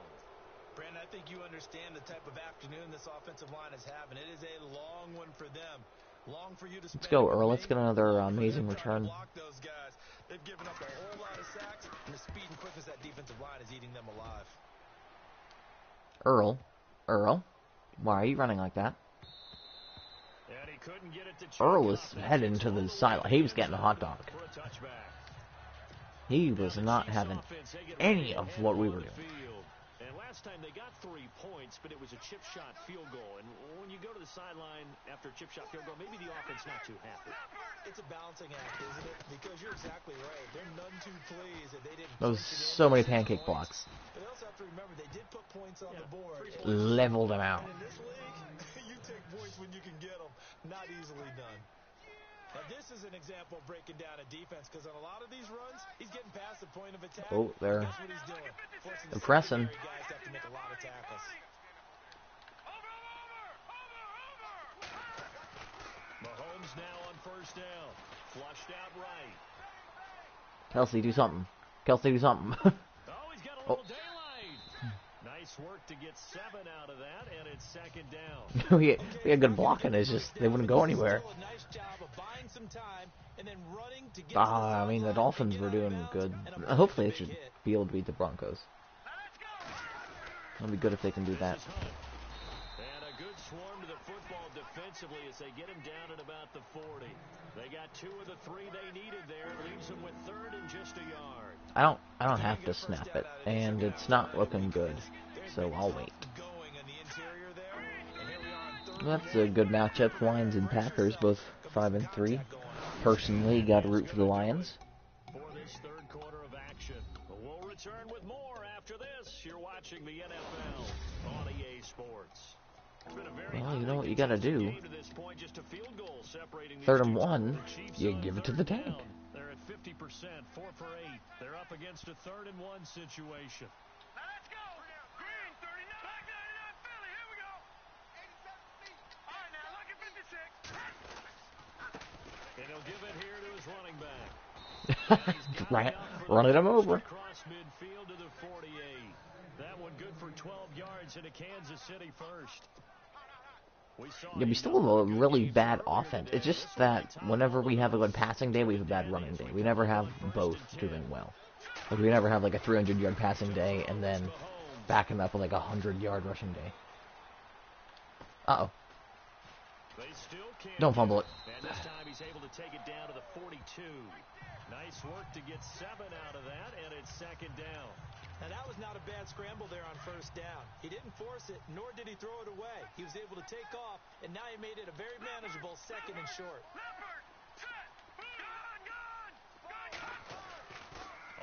Brandon, I think you understand the type of afternoon this offensive line is having. It is a long one for them. Long for you to
Let's go, Earl. Let's get another amazing return.
Block those guys. They've given up a whole lot of sacks, and the speed and quickness of that defensive line is eating them alive.
Earl, why are you running like that?
And he couldn't get it to
Earl was heading to the sideline. He was getting a hot dog. He was not having any of what we were doing.
And last time they got 3 points, but it was a chip shot field goal. And when you go to the sideline after a chip shot field goal, maybe the offense not too happy.
It's a balancing act, isn't it? Because you're exactly right. They're none too pleased that they didn't.
Those so many pancake blocks.
But they also have to remember they did put points on the board.
Leveled them out.
And in this league, you take points when you can get them. Not easily done. Now, this is an example of breaking down a defense, because on a lot of these runs, he's getting past the point of attack.
Oh, they're
Guess what he's doing? Forcing the
pressing.
secondary guys to have to make a lot of tackles.
Mahomes now on first down. Flushed out right.
Kelsey, do something. Kelsey, do something.
Oh, he's got a little daylight. Nice work to get 7 out of that, and it's second down.
we had good blocking. It's just they wouldn't go anywhere. I mean, the Dolphins were doing good. Hopefully, they should be able to beat the Broncos. It'll be good if they can do that.
And a good swarm to the football defensively as they get him down at about the 40. They got 2 of the 3 they needed there. Leaves them with 3rd and just a yard.
I don't have to snap it, and it's not looking good, so I'll wait. That's a good matchup. Lions and Packers, both 5-3. Personally, got to root for the Lions.
For this 3rd quarter of action, we'll return with more after this. You're watching the NFL on EA Sports.
Well, you know what you got to do. 3rd and 1, you give it to the tank.
They're at 50%, 4 for 8. They're up against a 3rd and 1 situation.
Now let's go. Green, 39. Back 99 Philly. Here we go. 87 feet. All right, now look at 56.
And he'll give it here to his running back.
Running him over.
Across midfield to the 48. That one good for 12 yards into Kansas City first.
Yeah, we still have a really bad offense. It's just that whenever we have a good passing day, we have a bad running day. We never have both doing well. Like, we never have like a 300-yard passing day and then backing up with like a 100-yard rushing day. Uh-oh. Don't fumble it.
And this time he's able to take it down to the 42. Nice work to get 7 out of that, and it's second down.
Now, that was not a bad scramble there on first down. He didn't force it, nor did he throw it away. He was able to take off, and now he made it a very manageable 2nd and short.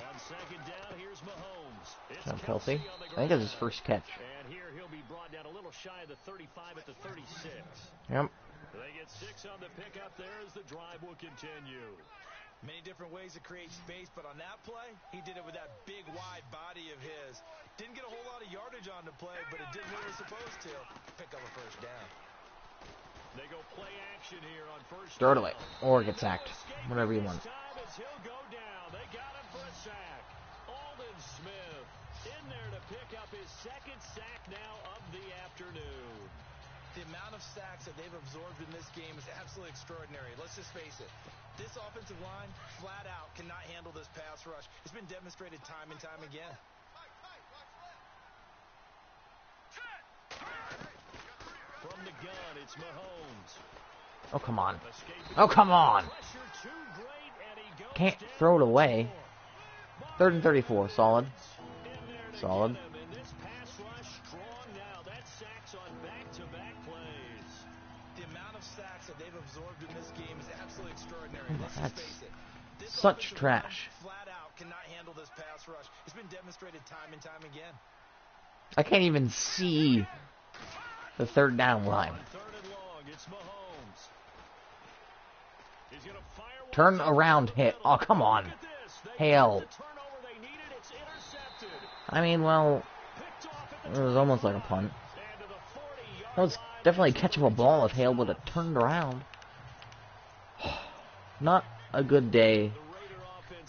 On second down, here's Mahomes. It's
Kelsey. I think that's his first catch.
And here he'll be brought down a little shy of the 35 at the 36.
Yep.
They get 6 on the pickup there as the drive will continue.
Many different ways to create space, but on that play, he did it with that big, wide body of his. Didn't get a whole lot of yardage on the play, but it did what it was supposed to. Pick up a first down.
They go play action here on first
Throw it
down.
away, or get sacked. Whatever you want.
He'll go down. They got him for a sack. Alden Smith in there to pick up his 2nd sack now of the afternoon.
The amount of sacks that they've absorbed in this game is absolutely extraordinary. Let's just face it. This offensive line, flat out, cannot handle this pass rush. It's been demonstrated time and time again.
From the gun, it's Mahomes.
Oh, come on. Oh, come on. Can't throw it away. 3rd and 34. Solid. Solid.
That they've absorbed in this game is absolutely extraordinary.
That's such trash.
Flat out cannot handle this pass rush. It's been demonstrated time and time again.
I can't even see the 3rd down line.
3rd and long, it's Mahomes. He's gonna fire
Turn around hit. Oh, come on. Hail. I mean, well, it was almost like a punt. That was definitely a catchable ball if Hale would have turned around. Not a good day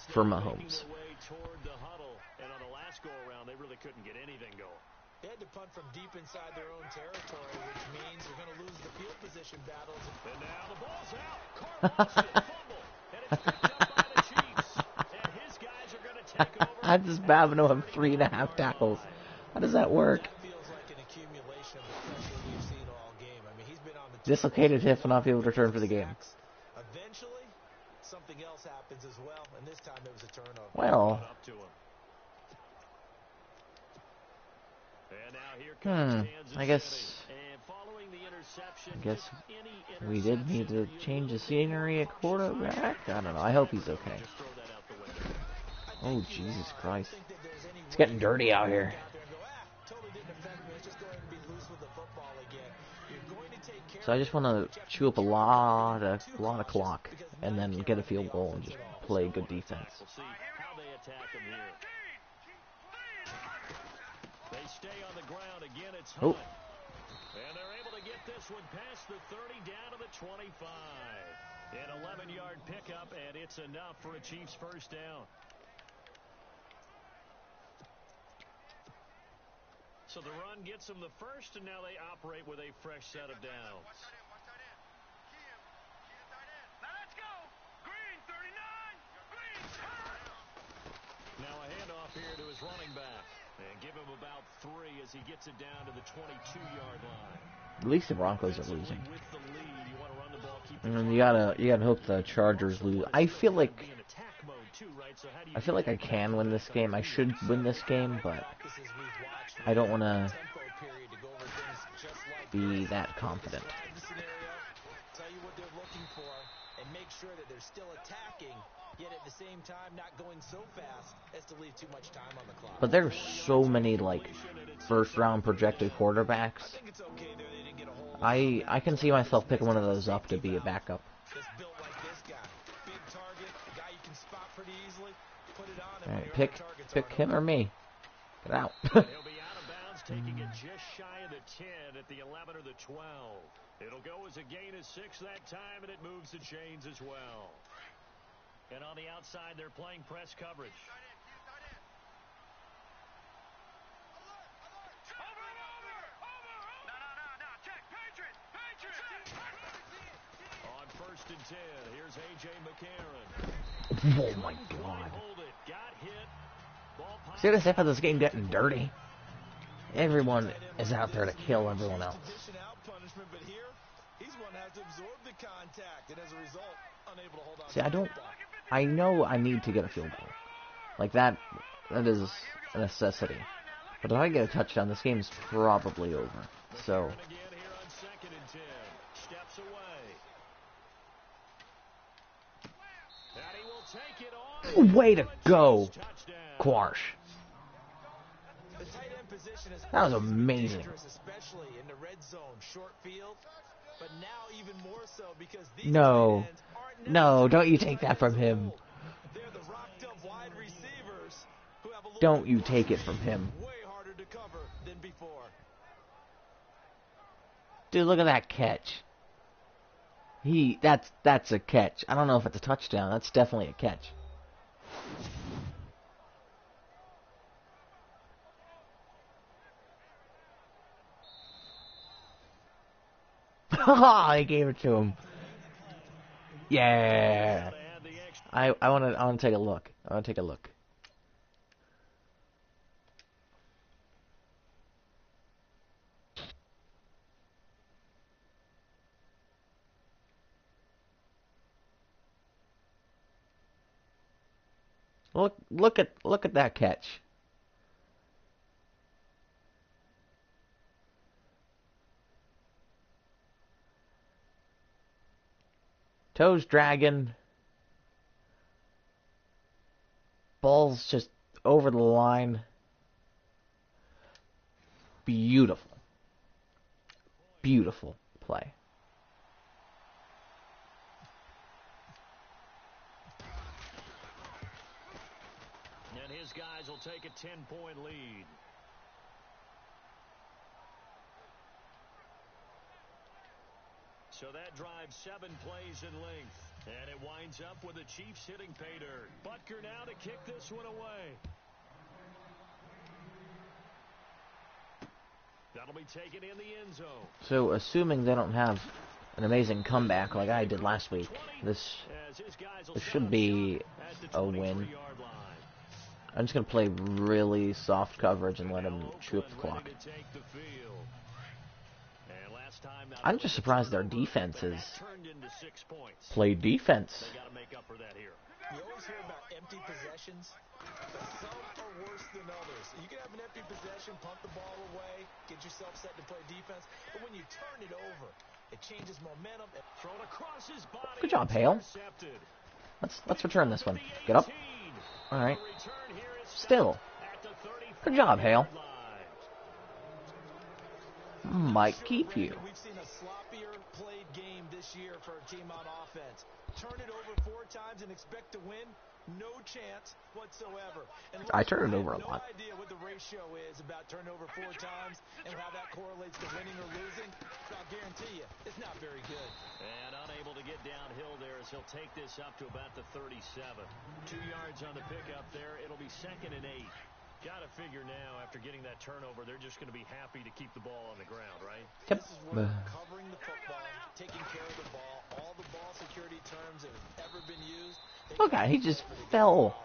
for Mahomes.
They had to punt from deep inside their own territory, which means they're going to lose the field position battles.
And now the ball's out. Carr fumble. And it's picked up by the Chiefs. And his guys are going to take over.
I just Babineau have 3.5 tackles. How does that work?
That feels like an accumulation of the pressure we've seen all game. I mean, he's been on the
Dislocated hip will not be able to return for the game.
Eventually, something else happens as well, and this time there was a turnover.
Well, I guess we did need to change the scenery at quarterback. I don't know. I hope he's okay. Oh, Jesus Christ. It's getting dirty out here. So I just want to chew up a lot of clock and then get a field goal and just play good defense.
They stay on the ground again. It's
Hunt.
And they're able to get this one past the 30 down to the 25. An 11-yard pickup, and it's enough for a Chiefs first down. So the run gets them the first, and now they operate with a fresh set of downs.
Now let's go. Green, 39. Green.
Now a handoff here to his running back. And give him about 3 as he gets it down to the 22-yard line.
At least the Broncos are losing. And you gotta hope the Chargers lose. I feel like I can win this game. I should win this game, but I don't want to be that confident.
Tell you what they're looking for and make sure that they're still attacking, yet at the same time not going so fast as to leave too much time on the clock.
But there's so many like first-round projected quarterbacks. I can see myself picking one of those up to be a backup. Alright, pick him or me. Get out.
He'll be out of bounds, taking it just shy of the 10 at the 11 or the 12. It'll go as a gain of 6 that time, and it moves the chains as well. And on the outside, they're playing press coverage. On 1st and 10, here's A.J. McCarron.
Oh my God. See what I said about this game getting dirty? Everyone is out there to kill everyone else. See, I know I need to get a field goal. Like that is a necessity. But if I get a touchdown, this game's probably over. So way to go, Quarsh. That was amazing.
Especially in the red zone, short field, but now even more so because these
No, don't you take that from him.
They're the rocked up wide receivers who have a little
Don't you take it from him.
way harder to cover than before.
Dude, look at that catch. That's a catch. I don't know if it's a touchdown. That's definitely a catch. Haha, they gave it to him. Yeah. I want to take a look. I want to take a look. Look at that catch. Toes dragging. Ball's just over the line. Beautiful. Beautiful play.
And his guys will take a 10-point lead. So that drives 7 plays in length. And it winds up with the Chiefs hitting pay dirt. Butker now to kick this one away. That'll be taken in the end zone.
So, assuming they don't have an amazing comeback like I did last week, this should be a win. I'm just going to play really soft coverage and let him chew up the clock. I'm just surprised their defenses play defense.
You always hear about empty possessions, but some are worse than others. You can have an empty possession, punt the ball away, get yourself set to play defense. But when you turn it over, it changes momentum.
Thrown across his body.
Good job, Hale. Let's return this one. Get up. All right. Still. Good job, Hale. Might keep you.
We've seen a sloppier played game this year for a team on offense. Turn it over 4 times and expect to win? No chance whatsoever. And look,
I turn it over a lot.
I have no idea what the ratio is about turnover 4 times and how that correlates to winning or losing. But I'll guarantee you, it's not very good.
And unable to get downhill there as he'll take this up to about the 37. 2 yards on the pickup there. It'll be 2nd and 8. Got to figure now, after getting that turnover, they're just going to be happy to keep the ball on the ground, right?
Yep.
This is where covering the football, taking care of the ball, all the ball security terms that have ever been used.
Look at it, he just fell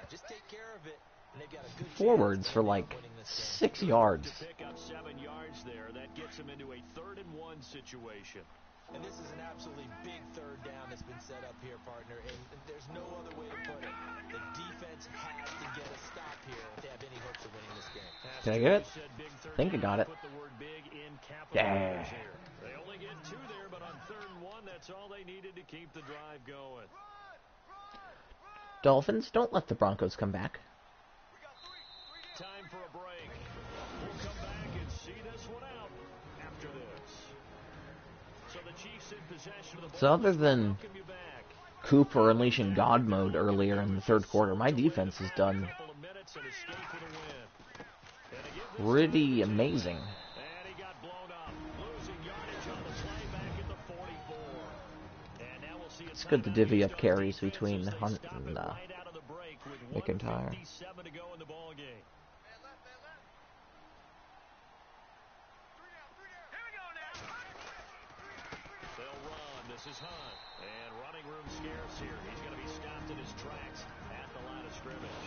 Just take care of it, and they've got a good
forwards for like 6 yards.
To pick up 7 yards there, that gets him into a 3rd and 1 situation.
And this is an absolutely big 3rd down that's been set up here, partner, and there's no other way to put it. The defense has to get a stop here if they have any hopes of winning this game.
Did I get it? I think I got it. Yeah.
They only get 2 there, but on 3rd and 1, that's all they needed to keep the drive going.
Dolphins, don't let the Broncos come back.
Time for a break. We'll come back and see this one out after this. So the Chiefs in possession of the ball.
So other than Cooper unleashing God mode earlier in the 3rd quarter, my defense has done pretty amazing.
And he got blown up, losing yardage on the play back at the 44. And now we'll see
it's good to divvy up carries between Hunt and McIntyre.
1:57 to go in the ball game. They'll run. This is Hunt. And running room scarce here. He's going to be stopped in his tracks at the line of scrimmage.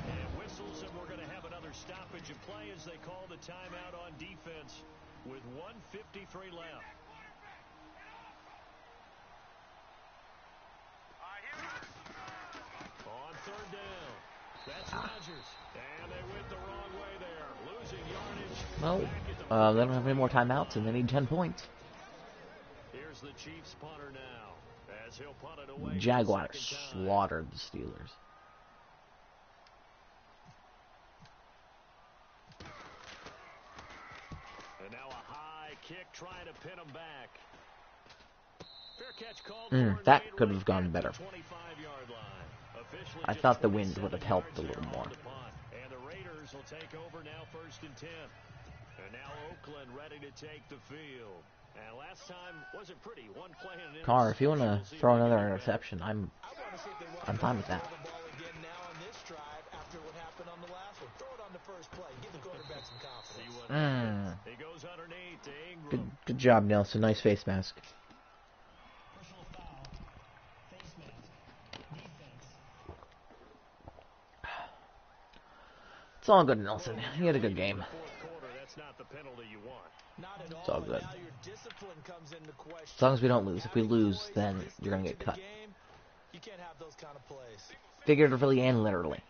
And whistles, and we're going to have another stoppage of play as they call the timeout on defense with 1:53 left. On 3rd down. That's Rodgers. And they went the wrong way there. Losing yardage.
Well, they don't have any more timeouts, and they need 10 points.
Here's the Chiefs punter now, as he'll punt it away.
Jaguars slaughtered the Steelers.
And now a high kick trying to pin him back. Fair catch called
that could have gone better.
25-yard line. Officially
I thought the wind would have helped a little more.
And the Raiders will take over now 1st and 10. And now Oakland ready to take the field. And last time wasn't pretty. One play and an
Carr, if you want to throw another interception, I'm fine with that. Good job, Nelson. Nice face mask. It's all good, Nelson. You had a good game. It's all good. As long as we don't lose. If we lose, then you're going to get cut. Figuratively and literally.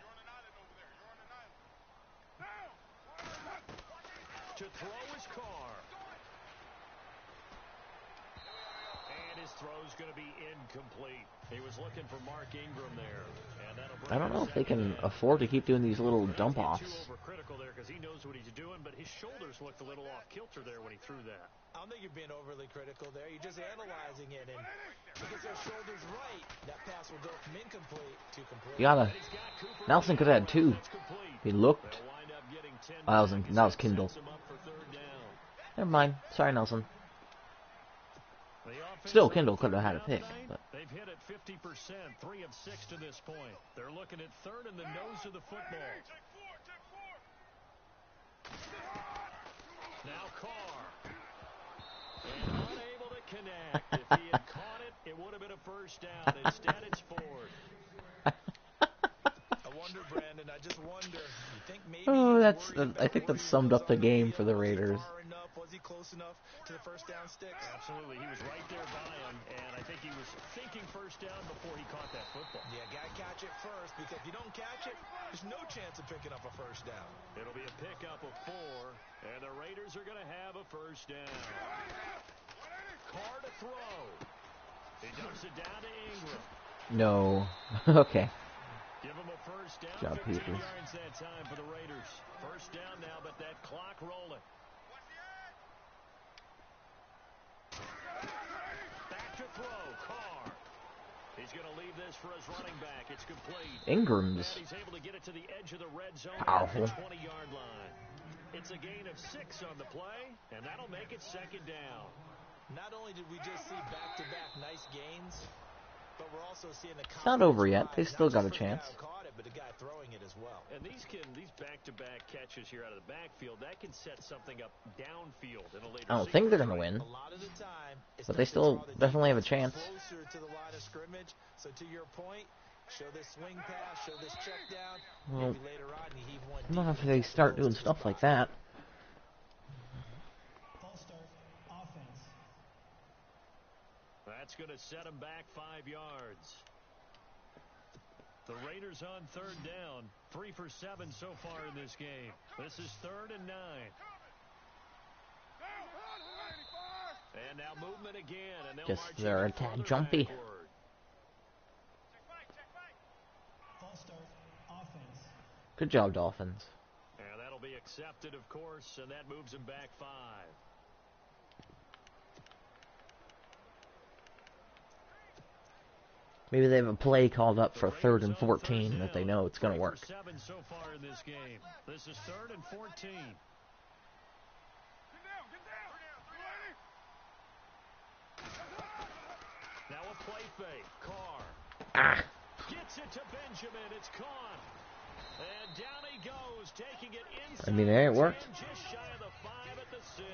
To throw his Carr. And his throw's going to be incomplete. He was looking for Mark Ingram there. And
I don't know if they can afford to keep doing these little dump-offs.
Overcritical there because he knows what he's doing, but his shoulders looked a little off kilter there when he threw that.
I don't think you're being overly critical there. You're just analyzing it, and because their shoulders right, that pass will go from incomplete to complete.
You gotta. Nelson could have had 2. He looked. That was Kindle. Never mind. Sorry, Nelson. Still, Kindle could have had a pick. But.
They've hit at 50%, 3 of 6 to this point. They're looking at 3rd in the nose of the football. Now Carr. And unable to connect. If he had caught it, it would have been a 1st down. Instead, it's Ford.
I wonder, Brandon, I just wonder. You think maybe
I think that summed up the game for the Raiders.
Was he close enough to to the first down sticks?
Absolutely. He was right there by him, and I think he was thinking first down before he caught that football.
Yeah, got to catch it first, because if you don't catch it, there's no chance of picking up a first down.
It'll be a pickup of 4, and the Raiders are going to have a first down. Carr to throw. He dumps it down to Ingram.
No. Okay.
Give him a first down.
Good job,
15
Peters.
yards that time for the Raiders. First down now, but that clock rolling. Back to throw. Carr. He's going to leave this for his running back. It's complete.
Ingram's
And he's able to get it to the edge of the red zone
powerful.
at the 20-yard line. It's a gain of 6 on the play, and that'll make it second down.
Not only did we just see back-to-back nice gains, but we're also seeing the
It's not over
confidence
yet.
rise,
They still
not
got
just
a
for the guy
chance.
who caught it, but the guy throwing it as well.
And these back-to-back catches here out of the backfield, that can set something up downfield in a later
I don't think they're going to
sequence.
win,
A lot of the time, it
but they
starts to
still
draw the
definitely have a
defense
chance.
closer to the line of scrimmage. So to your point, show this swing pass, show this check down.
Well,
Maybe later on you heave one
not
deep
if
and
they
attack the
start
ball
doing
to the
stuff like
spot.
that.
That's going to set him back 5 yards. The Raiders on third down. 3 for 7 so far in this game. This is 3rd and 9. And now movement again. And they'll
Just
march
they're
even
a tad
further
jumpy.
backward.
Good job, Dolphins.
And that'll be accepted, of course, and that moves him back 5.
Maybe they have a play called up for
The
3rd
Raiders
and
on third
14 that they
down.
know it's going to
3
work.
for 7 so far in this game. This is 3rd and 14. Now a play fake. Carr gets it to Benjamin. It's caught. And down he goes, taking it inside.
I mean, it worked.
10, just shy of the 5 at the 6.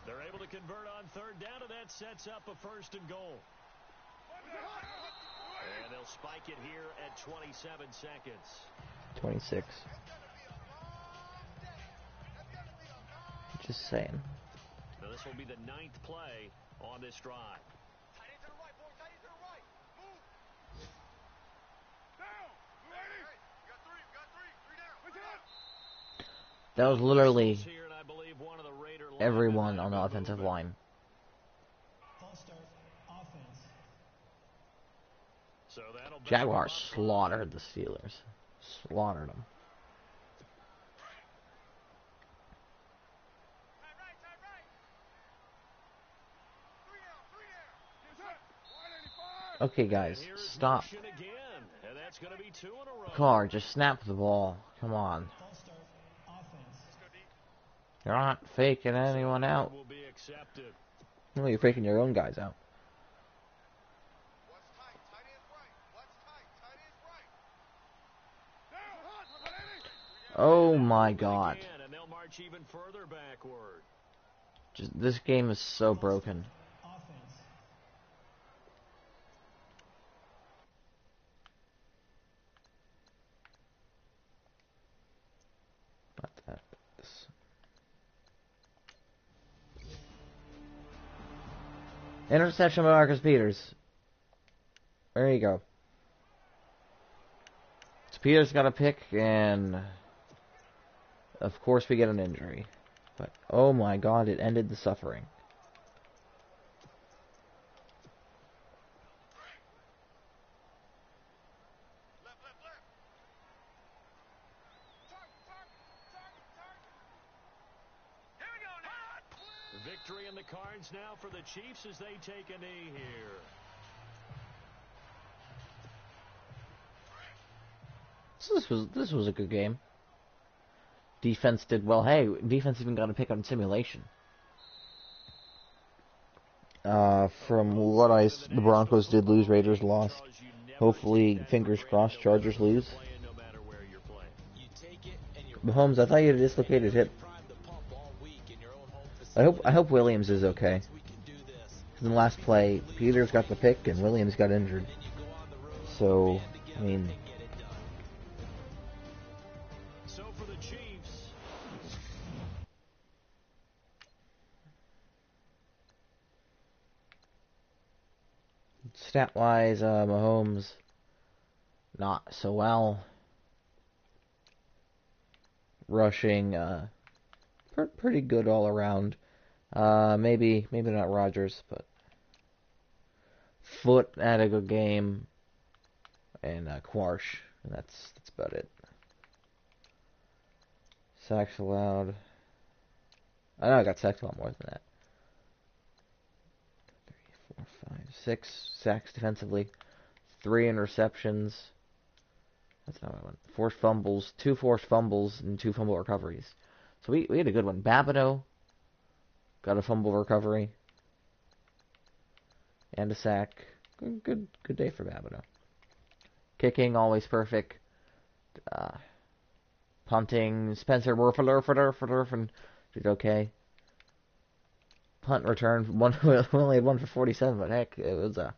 They're able to convert on third down, and that sets up a 1st and goal. And they'll spike it here at 27 seconds.
26. Just saying.
Now this will be the 9th play on this drive.
Tight end to the right, boy. Tight end to the right. Move. Down. Hey, you got 3. You got 3. 3 down.
That was literally
Here, and I believe one of the Raider
everyone
linemen
on the
might have
offensive
movement.
line.
So that'll back
Jaguars
him up.
slaughtered the Steelers. Slaughtered them.
Tight right. Tight right. 3 down. 3 down.
Okay, guys,
And here is
stop.
motion again, and that's going to be 2 in a row.
Carr, just snap the ball. Come on. You're not faking anyone out.
Will be accepted.
No, you're faking your own guys out.
What's tight? Tight end's right. What's tight? Tight end's right. Down.
Oh my God.
Again, and they'll march even further backward.
Just this game is so broken. Not that. This. Interception by Marcus Peters. There you go. So Peters got a pick, and of course we get an injury. But oh my God, it ended the suffering.
Left. Here we go now.
Victory in the cards now for the Chiefs as they take a knee here.
So this was a good game. Defense did well. Hey, defense even got a pick on simulation. From what the Broncos did lose, Raiders lost. Hopefully, fingers crossed, Chargers lose.
No matter where you're playing.
You take it and you
Mahomes, I thought you had a dislocated hip.
prime the pump all week in your own home
I hope Williams is okay.
we can do this.
In the last play, Peters got the pick and Williams got injured.
Then you go on the road,
So,
band together
I mean,
and get it done.
So for the Chiefs,
Stat-wise, Mahomes, not so well. Rushing, pretty good all around. Maybe not Rodgers, but Foot had a good game, and Quarsh, and that's about it. Sacks allowed. I know I got sacked a lot more than that. 3, 4, 5, 6 sacks defensively, 3 interceptions. That's not what I want. Forced fumbles, 2 forced fumbles, and 2 fumble recoveries. So we had a good one. Babineau got a fumble recovery and a sack. Good day for Babineau. Kicking always perfect. Punting, Spencer Werfler did okay. Punt return, we only had one for 47, but heck, it's a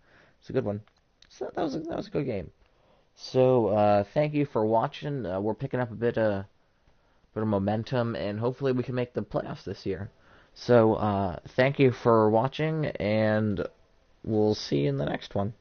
good one. So that was a good game. So thank you for watching. We're picking up a bit of momentum, and hopefully we can make the playoffs this year. So thank you for watching, and we'll see you in the next one.